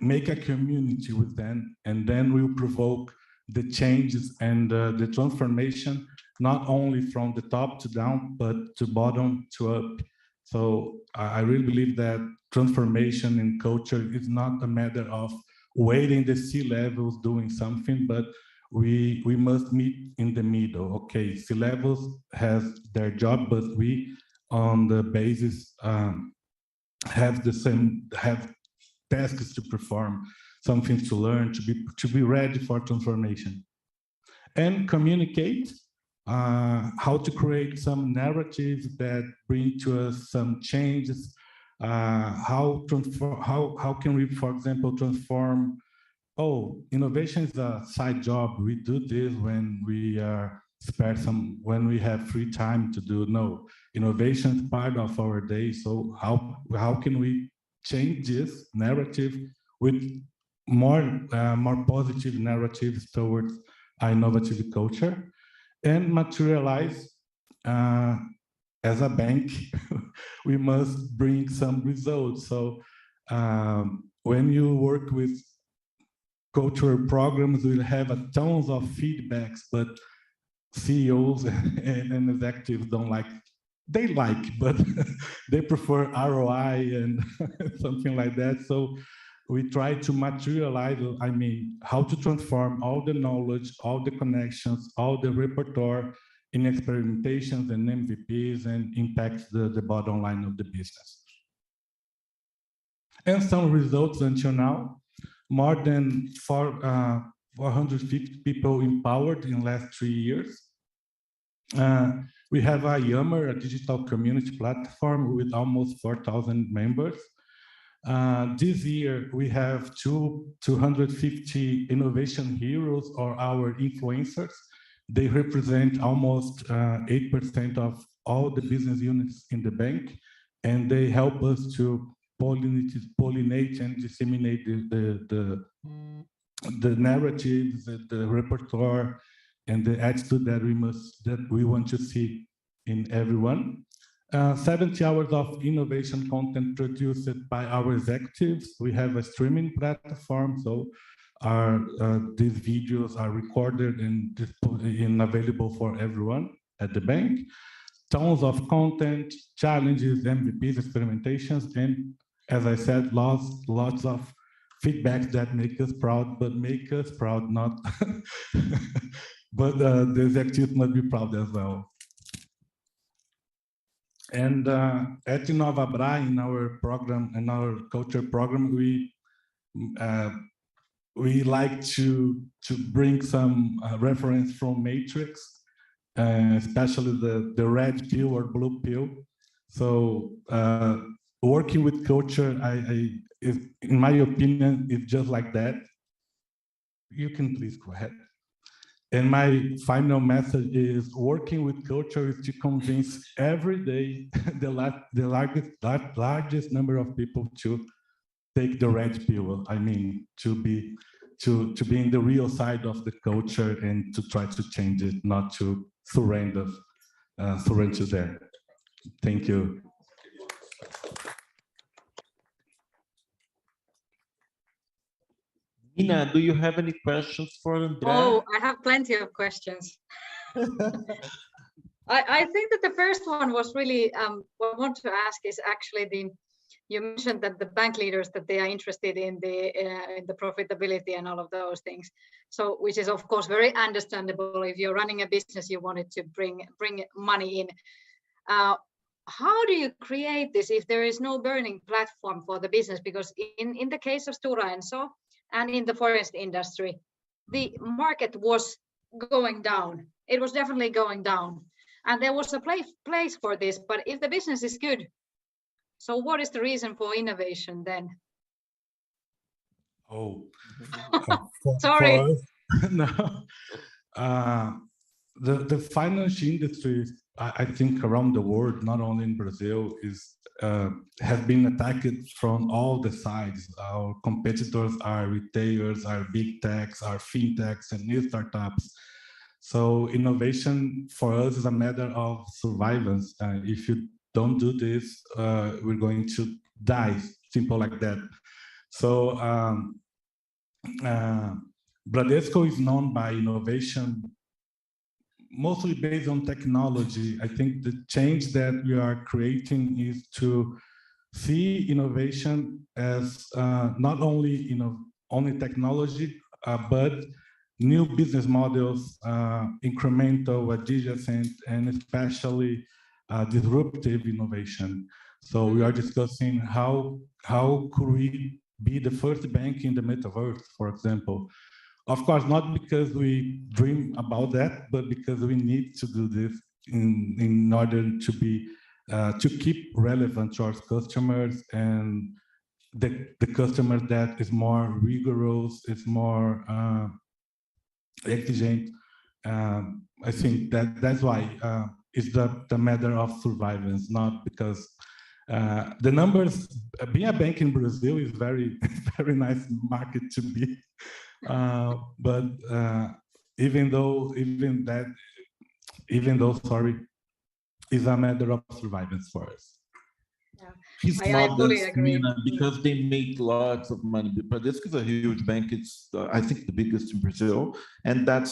make a community with them, and then we'll provoke the changes and the transformation, not only from the top to down, but to bottom to up. So I really believe that transformation in culture is not a matter of waiting the C-levels doing something, but we must meet in the middle. Okay, C-levels has their job, but we on the basis have tasks to perform, some things to learn, to be ready for transformation. And communicate, how to create some narratives that bring to us some changes. How can we, for example, transform? Oh, innovation is a side job. We do this when we are when we have free time to do. No, innovation is part of our day. So how can we change this narrative with more positive narratives towards our innovative culture, and materialize as a bank? We must bring some results. So when you work with cultural programs, we'll have tons of feedbacks, but CEOs and executives don't like. They like, but they prefer ROI and something like that. So we try to materialize, how to transform all the knowledge, all the connections, all the repertoire in experimentations and MVPs, and impact the bottom line of the business. And some results until now: more than 450 people empowered in last 3 years. We have a Yammer, a digital community platform with almost 4,000 members. This year, we have 250 innovation heroes, or our influencers. They represent almost 8% of all the business units in the bank, and they help us to pollinate and disseminate the narratives, the repertoire, and the attitude that we want to see in everyone. 70 hours of innovation content produced by our executives. We have a streaming platform, so these videos are recorded and available for everyone at the bank. Tons of content, challenges, MVPs, experimentations, and as I said, lots of feedbacks that make us proud, not but the executives must be proud as well. And at Innova Bra, in our program, in our culture program, we like to bring some reference from Matrix, especially the red pill or blue pill. So working with culture, in my opinion, is just like that. You can please go ahead. And my final message is: working with culture is to convince every day the largest number of people to take the red pill. To be to be in the real side of the culture and to try to change it, not to surrender there. Thank you. Nina, do you have any questions for Andrea? Oh, I have plenty of questions. I think that the first one was really what I want to ask is actually you mentioned that the bank leaders that they are interested in the profitability and all of those things. So which is of course very understandable. If you're running a business, you wanted to bring money in. How do you create this if there is no burning platform for the business? Because in the case of Stora Enso and in the forest industry, the market was going down. It was definitely going down. And there was a place for this, but if the business is good, so what is the reason for innovation then? Oh, Sorry. No. The finance industry, I think around the world, not only in Brazil, has been attacked from all the sides. Our competitors are retailers, are big techs, are fintechs, and new startups. So innovation for us is a matter of survivance. If you don't do this, we're going to die, simple like that. So Bradesco is known by innovation, mostly based on technology. I think the change that we are creating is to see innovation as not only only technology, but new business models, incremental, adjacent, and especially disruptive innovation. So we are discussing how could we be the first bank in the metaverse, for example. Of course, not because we dream about that, but because we need to do this in order to be to keep relevant to our customers, and the customer that is more rigorous, is more exigent. I think that's why it's the matter of survivance, not because the numbers. Being a bank in Brazil is very very nice market to be. But even though, sorry, is a matter of survivance for us. Yeah, He's I fully agree. Because they make lots of money. But this is a huge bank. It's I think the biggest in Brazil, and that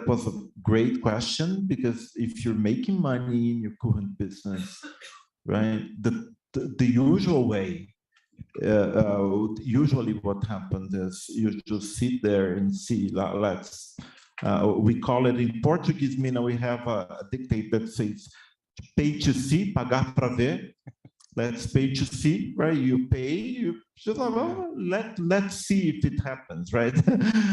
was a great question, because if you're making money in your current business, right, the usual way. Usually what happens is you just sit there and see, we call it in Portuguese, we have a dictate that says, pay to see, pagar para ver. Let's pay to see, right? You pay, you just like, well, let's see if it happens, right?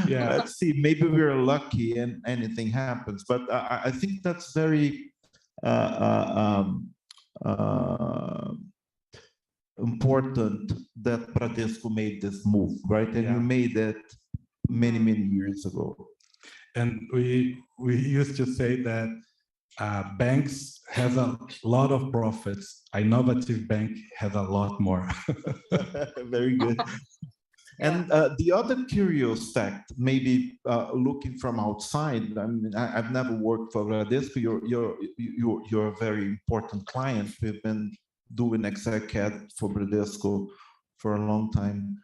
Yeah. Let's see, maybe we're lucky and anything happens. But I think that's very important that Bradesco made this move, right? And you made it many years ago. And we used to say that banks have a lot of profits. An innovative bank has a lot more. Very good. And the other curious fact, maybe looking from outside, I mean, I've never worked for Bradesco. You're a very important client. We've been doing ExecCAD for Bradesco for a long time,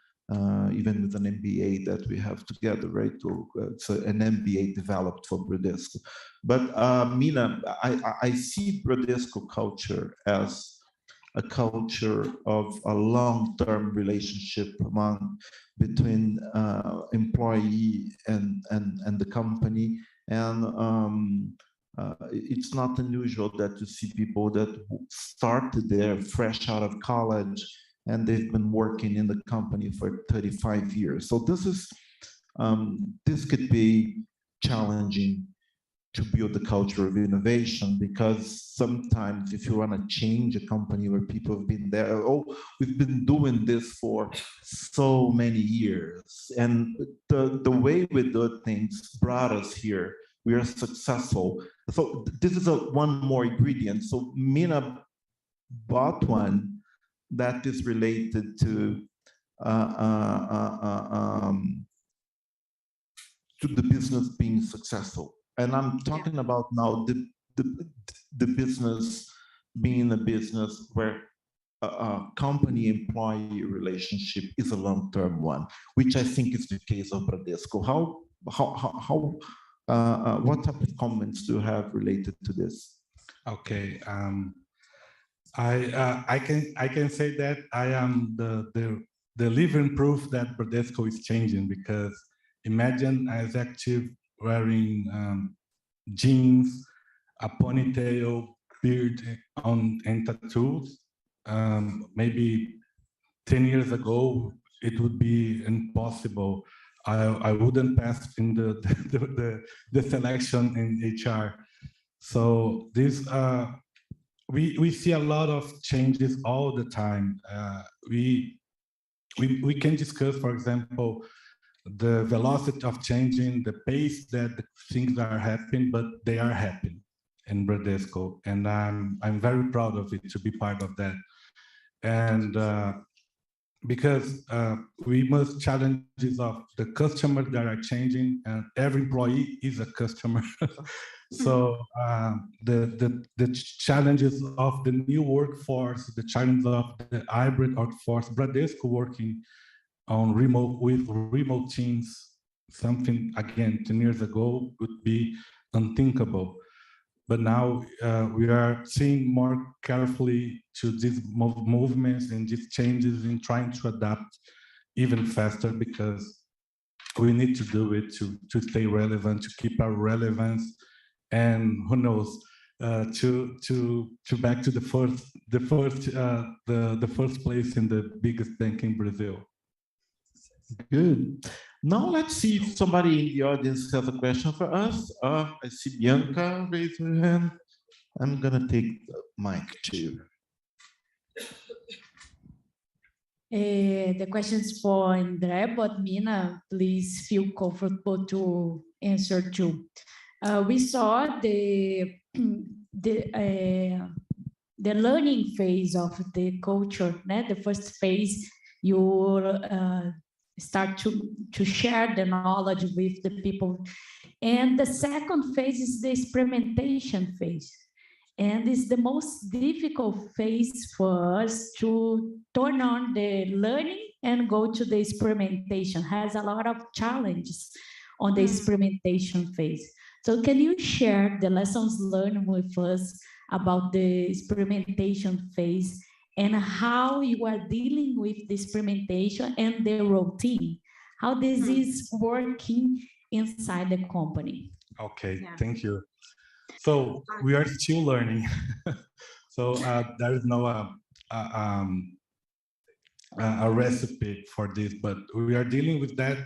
even with an MBA that we have together, right? It's an MBA developed for Bradesco. But Mina, I see Bradesco culture as a culture of a long-term relationship between employee and the company, and it's not unusual that you see people that started there fresh out of college and they've been working in the company for 35 years. So this could be challenging to build the culture of innovation, because sometimes if you want to change a company where people have been there, we've been doing this for so many years, and the way we do things brought us here. We are successful. So this is one more ingredient. So Mina bought one that is related to to the business being successful. And I'm talking about now the business being a business where a company-employee relationship is a long-term one, which I think is the case of Bradesco. What type of comments do you have related to this? Okay, I can say that I am the living proof that Bradesco is changing, because imagine an executive wearing jeans, a ponytail, beard, and tattoos. Maybe 10 years ago, it would be impossible. I wouldn't pass in the selection in HR. So this we see a lot of changes all the time. We can discuss, for example, the velocity of changing, the pace that the things are happening, but they are happening in Bradesco, and I'm very proud of it to be part of that. And because we must challenges of the customers that are changing, and every employee is a customer. So the challenges of the new workforce, the challenge of the hybrid workforce, Bradesco working on remote teams, something again 10 years ago would be unthinkable. But now we are seeing more carefully to these movements and these changes in trying to adapt even faster, because we need to do it to stay relevant, to keep our relevance, and who knows, to back to the first place in the biggest bank in Brazil. Good. Now let's see if somebody in the audience has a question for us. I see Bianca raise her hand. I'm gonna take the mic too. The questions for André, but Mina, please feel comfortable to answer too. We saw the learning phase of the culture. The first phase, you start to share the knowledge with the people. And the second phase is the experimentation phase. And it's the most difficult phase for us to turn on the learning and go to the experimentation. Has a lot of challenges on the experimentation phase. So can you share the lessons learned with us about the experimentation phase and how you are dealing with the experimentation and the routine, how this is working inside the company? Okay, thank you. So we are still learning. So there is no a recipe for this, but we are dealing with that.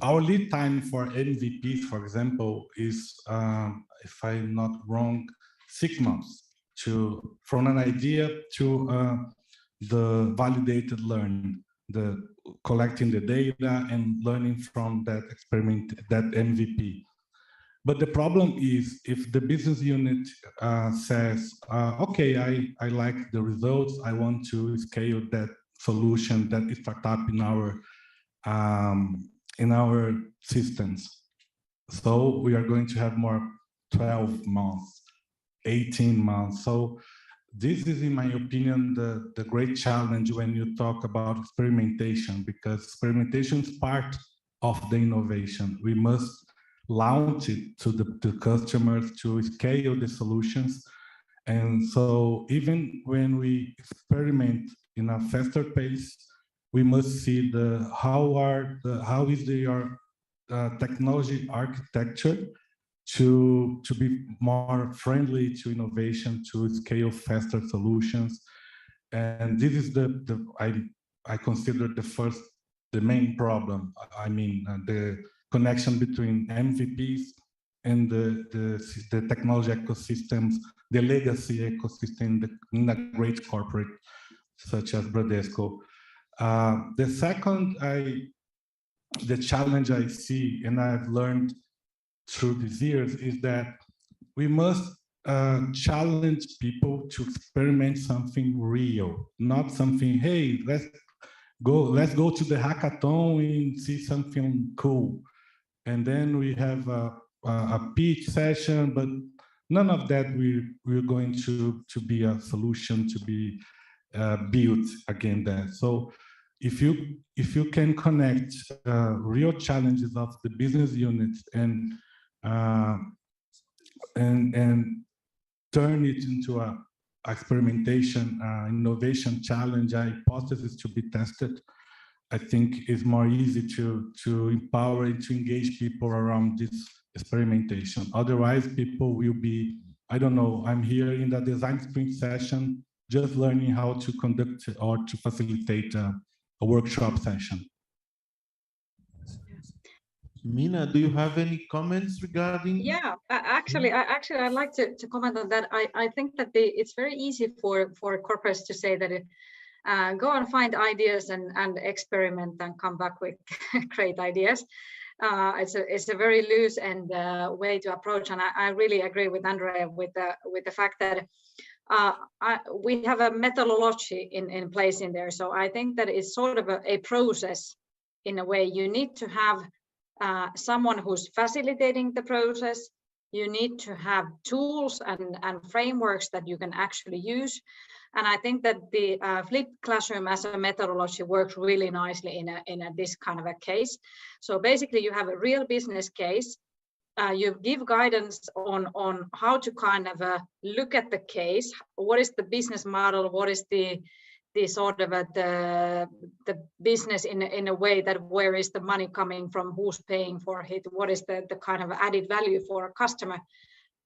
Our lead time for MVPs, for example, is, if I'm not wrong, 6 months from an idea to the validated learning, the collecting the data and learning from that experiment, that MVP. But the problem is, if the business unit says, okay, I like the results, I want to scale that solution, that startup in our systems. So we are going to have more 12 months, 18 months. So this is, in my opinion, the great challenge when you talk about experimentation, because experimentation is part of the innovation. We must launch it to the customers to scale the solutions. And so even when we experiment in a faster pace, we must see how is your technology architecture to be more friendly to innovation, to scale faster solutions. And this is I consider the main problem. I mean, the connection between MVPs and the technology ecosystems, the legacy ecosystem in a great corporate such as Bradesco. The second, the challenge I see, and I've learned through these years, is that we must challenge people to experiment something real, not something, hey, let's go to the hackathon and see something cool. And then we have a pitch session, but none of that we're going to be a solution to be built again there. So if you can connect real challenges of the business units and turn it into a experimentation, innovation challenge, a hypothesis to be tested, I think is more easy to empower and to engage people around this experimentation. Otherwise, people will be, I don't know, I'm here in the design sprint session, just learning how to conduct or to facilitate a workshop session. Mina, do you have any comments regarding? Yeah, actually, I'd like to comment on that. I think that it's very easy for corporates to say that go and find ideas and experiment and come back with great ideas. It's a very loose and way to approach, and I really agree with Andrea with the fact that we have a methodology in place in there. So I think that it's sort of a process in a way. You need to have someone who's facilitating the process. You need to have tools and frameworks that you can actually use. And I think that the flipped classroom as a methodology works really nicely in this kind of a case. So basically you have a real business case. You give guidance on how to kind of look at the case. What is the business model? What is the sort of the business in a way that where is the money coming from? Who's paying for it? What is the kind of added value for a customer?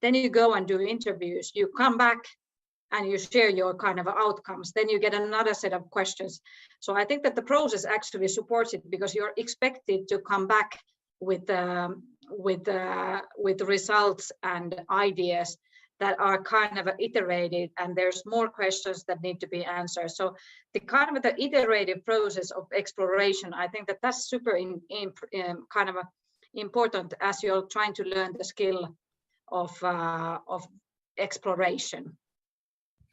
Then you go and do interviews. You come back and you share your kind of outcomes. Then you get another set of questions. So I think that the process actually supports it because you're expected to come back with results and ideas that are kind of iterated, and there's more questions that need to be answered. So the kind of the iterative process of exploration, I think that that's super kind of important as you're trying to learn the skill of exploration.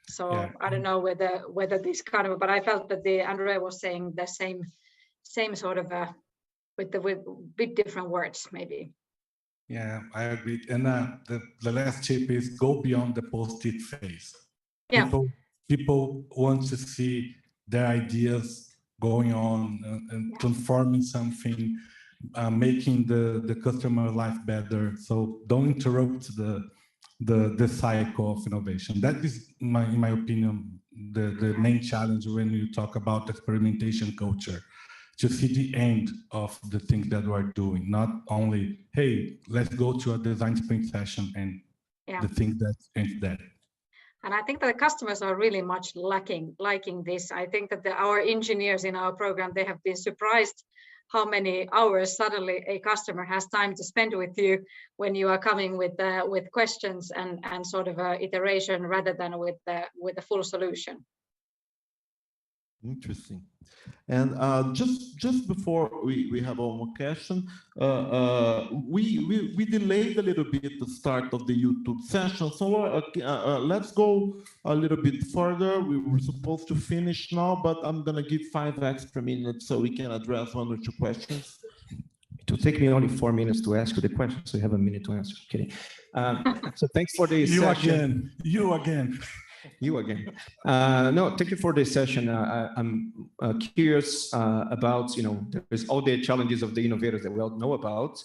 So yeah. I don't know whether this kind of, but I felt that Andrea was saying the same sort of with bit different words maybe. Yeah, I agree. And the last tip is go beyond the post-it phase. Yeah. People want to see their ideas going on and transforming something, making the customer life better. So don't interrupt the cycle of innovation. That is, in my opinion, the main challenge when you talk about experimentation culture. To see the end of the things that we're doing, not only, hey, let's go to a design sprint session and the thing that ends that. And I think that the customers are really much liking this. I think that our engineers in our program, they have been surprised how many hours suddenly a customer has time to spend with you when you are coming with questions and sort of iteration rather than with the full solution. Interesting. And just before we have one more question, we delayed a little bit the start of the YouTube session. So let's go a little bit further. We were supposed to finish now, but I'm going to give 5 extra minutes so we can address 1 or 2 questions. It will take me only 4 minutes to ask you the question, so you have a minute to answer. Kidding. So thanks for this session. You again. You again. No, thank you for this session. I'm curious about, there's all the challenges of the innovators that we all know about,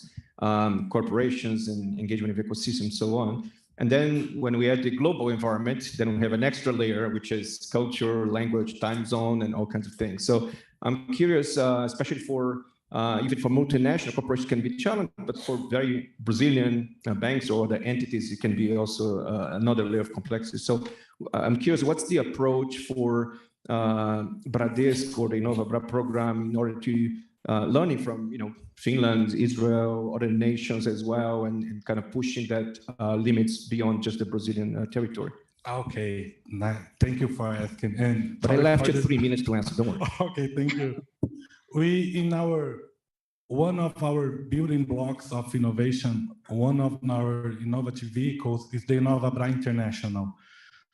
corporations and engagement of ecosystems and so on. And then when we add the global environment, then we have an extra layer, which is culture, language, time zone, and all kinds of things. So I'm curious, especially for even for multinational corporations can be challenging, but for very Brazilian banks or other entities, it can be also another layer of complexity. So I'm curious, what's the approach for Bradesco or the Innova program in order to learning from Finland, Israel, other nations as well, and kind of pushing that limits beyond just the Brazilian territory? Okay, thank you for asking. But I left you 3 minutes to answer. Don't worry. Okay, thank you. One of our building blocks of innovation, one of our innovative vehicles is the Innova International.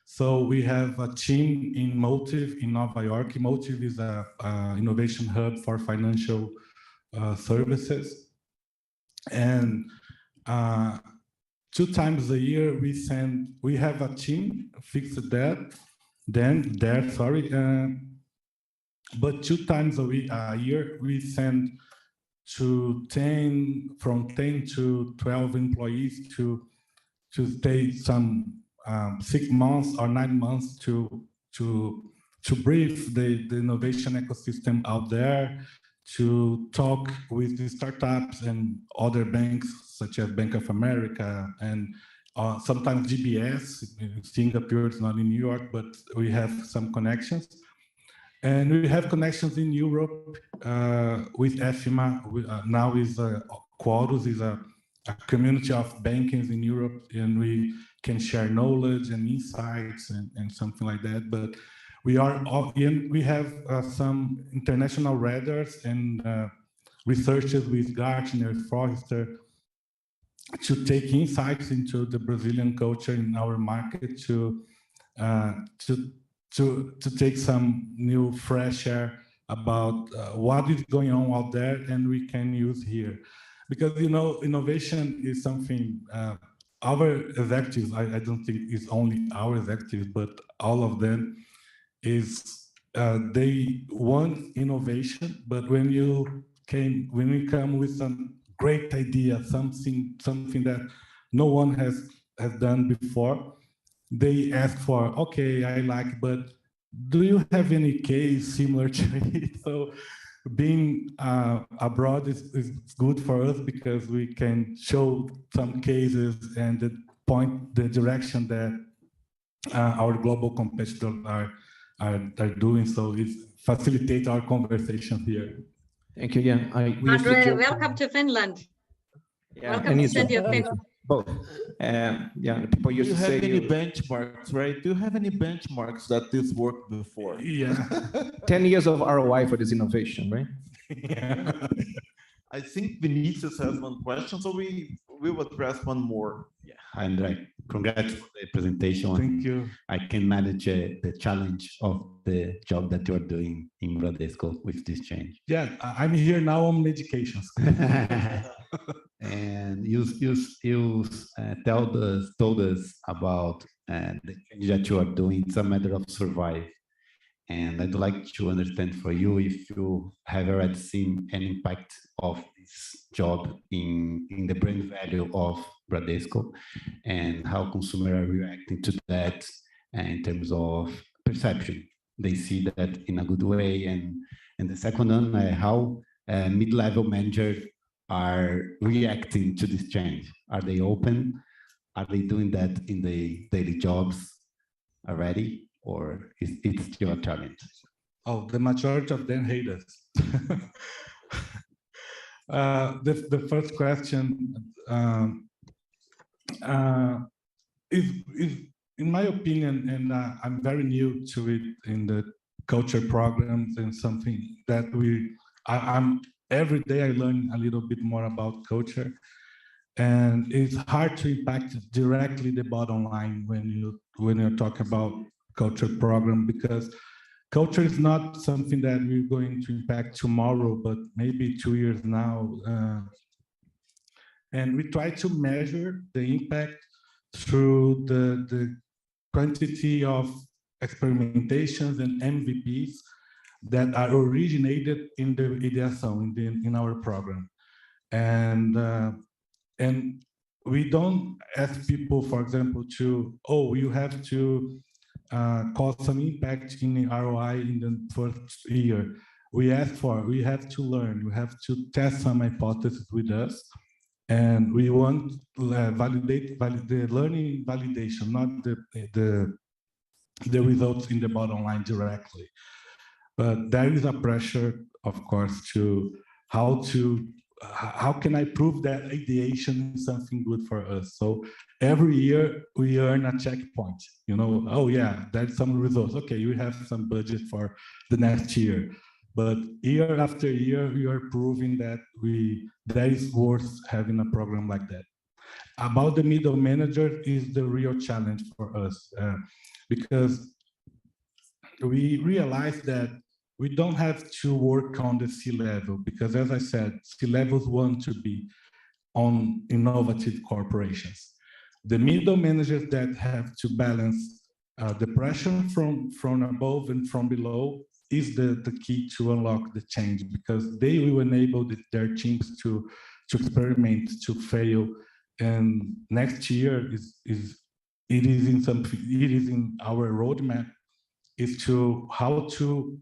So we have a team in Motive in Nova York. Motive is a innovation hub for financial services. And 2 times a year we have a team fixed there, but 2 times a year we send from 10 to 12 employees to stay some 6 months or 9 months to brief the innovation ecosystem out there, to talk with the startups and other banks such as Bank of America and sometimes GBS. Singapore is not in New York, but we have some connections. And we have connections in Europe with EFIMA. Now is Quorus is a community of bankings in Europe, and we can share knowledge and insights and something like that. But we have some international readers and researchers with Gartner, Forrester, to take insights into the Brazilian culture in our market to take some new fresh air about what is going on out there and we can use here. Because, innovation is something our executives, I don't think it's only our executives, but all of them they want innovation, but when we come with some great idea, something that no one has done before, they ask for, okay, I like, but do you have any case similar to it? So being abroad is good for us because we can show some cases and the direction that our global competitors are doing. So it facilitates our conversation here. Thank you. Yeah, Andre, welcome to Finland. Yeah, Welcome to send your Finland. Both. People used to say. Do you have any benchmarks, right? Do you have any benchmarks that this worked before? Yeah. 10 years of ROI for this innovation, right? Yeah. I think Vinicius has one question, so we will address one more. Yeah, Andre, congrats for the presentation. Thank you. I can manage the challenge of the job that you are doing in Bradesco with this change. Yeah, I'm here now on medications. And you told us about the change that you are doing. It's a matter of survive. And I'd like to understand for you if you have already seen an impact of this job in the brand value of Bradesco and how consumers are reacting to that in terms of perception. They see that in a good way. And the second one, how mid-level managers are reacting to this change. Are they open? Are they doing that in the daily jobs already? Or it's still a challenge? Oh, the majority of them hate us. The first question is, in my opinion, and I'm very new to it in the culture programs and something that I'm every day I learn a little bit more about culture. And it's hard to impact directly the bottom line when you talk about culture program, because culture is not something that we're going to impact tomorrow, but maybe 2 years now. And we try to measure the impact through the quantity of experimentations and MVPs that are originated in the ideation, in our program. And we don't ask people, for example, you have to cause some impact in the ROI in the first year. We have to learn, we have to test some hypotheses with us, and we want validate the learning validation, not the results in the bottom line directly. But there is a pressure, of course, to how can I prove that ideation is something good for us? So every year we earn a checkpoint, oh yeah, there's some results. Okay, you have some budget for the next year. But year after year, we are proving that that is worth having a program like that. About the middle manager is the real challenge for us. because we realized that we don't have to work on the C-level, because as I said, C-levels want to be on innovative corporations. The middle managers that have to balance the pressure from above and from below is the key to unlock the change, because they will enable their teams to experiment, to fail. And next year it is in our roadmap, is to how to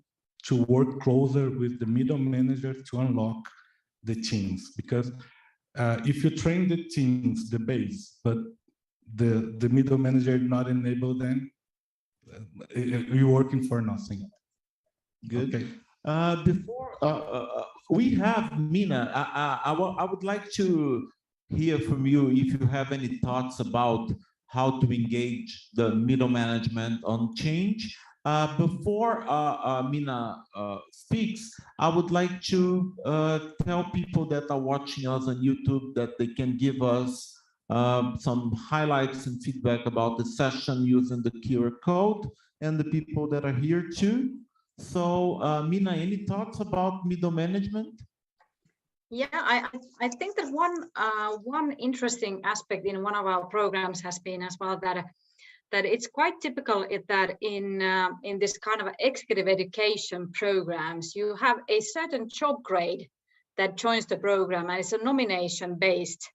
work closer with the middle managers to unlock the teams. Because if you train the teams, the base, but the middle manager not enable them, you're working for nothing. Good. Okay. Before we have Mina, I would like to hear from you if you have any thoughts about how to engage the middle management on change. Before Mina speaks, I would like to tell people that are watching us on YouTube that they can give us some highlights and feedback about the session using the QR code, and the people that are here too. So, Mina, any thoughts about middle management? Yeah, I think that one interesting aspect in one of our programs has been as well that it's quite typical that in this kind of executive education programs, you have a certain job grade that joins the program, and it's a nomination based.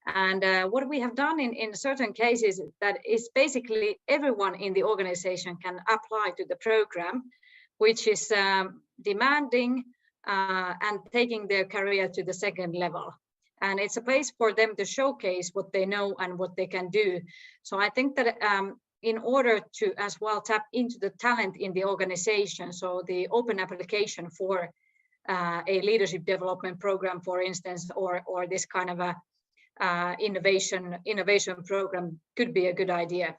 And what we have done in certain cases that is basically everyone in the organization can apply to the program, which is demanding and taking their career to the second level. And it's a place for them to showcase what they know and what they can do. So I think that in order to as well tap into the talent in the organization, so the open application for a leadership development program, for instance, or this kind of a innovation program could be a good idea.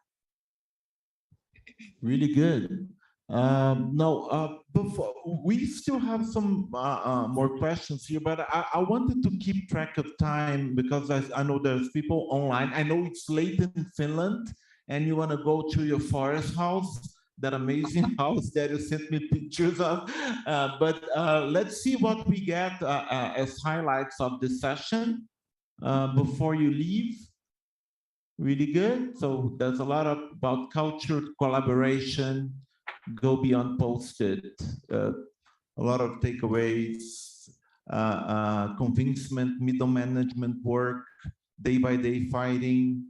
Really good. No, before we still have some more questions here, but I wanted to keep track of time because I know there's people online. I know it's late in Finland, and you want to go to your forest house, that amazing house that you sent me pictures of. But let's see what we get as highlights of this session before you leave. Really good. So there's a lot about culture, collaboration, go beyond post-it, a lot of takeaways, convincement, middle management work, day-by-day fighting.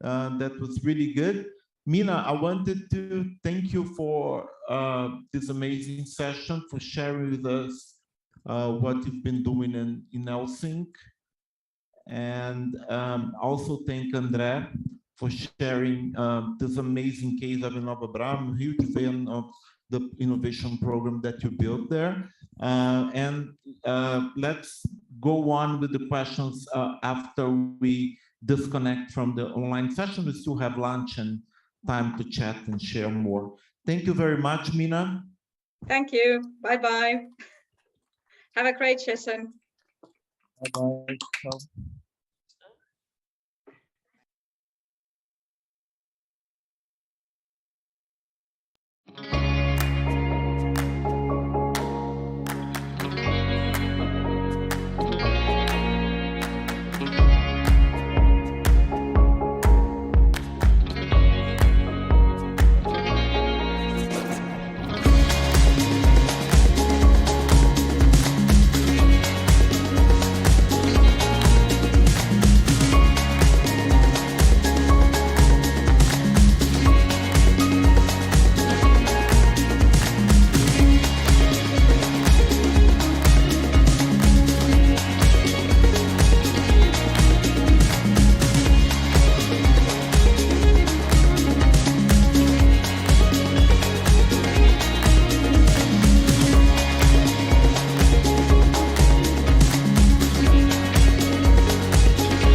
That was really good. Mina, I wanted to thank you for this amazing session, for sharing with us what you've been doing in Helsinki. And also thank André for sharing this amazing case of InnovaBra. I'm a huge fan of the innovation program that you built there. And let's go on with the questions after we disconnect from the online session. We still have lunch and time to chat and share more. Thank you very much, Mina. Thank you. Bye-bye. Have a great session. Bye-bye.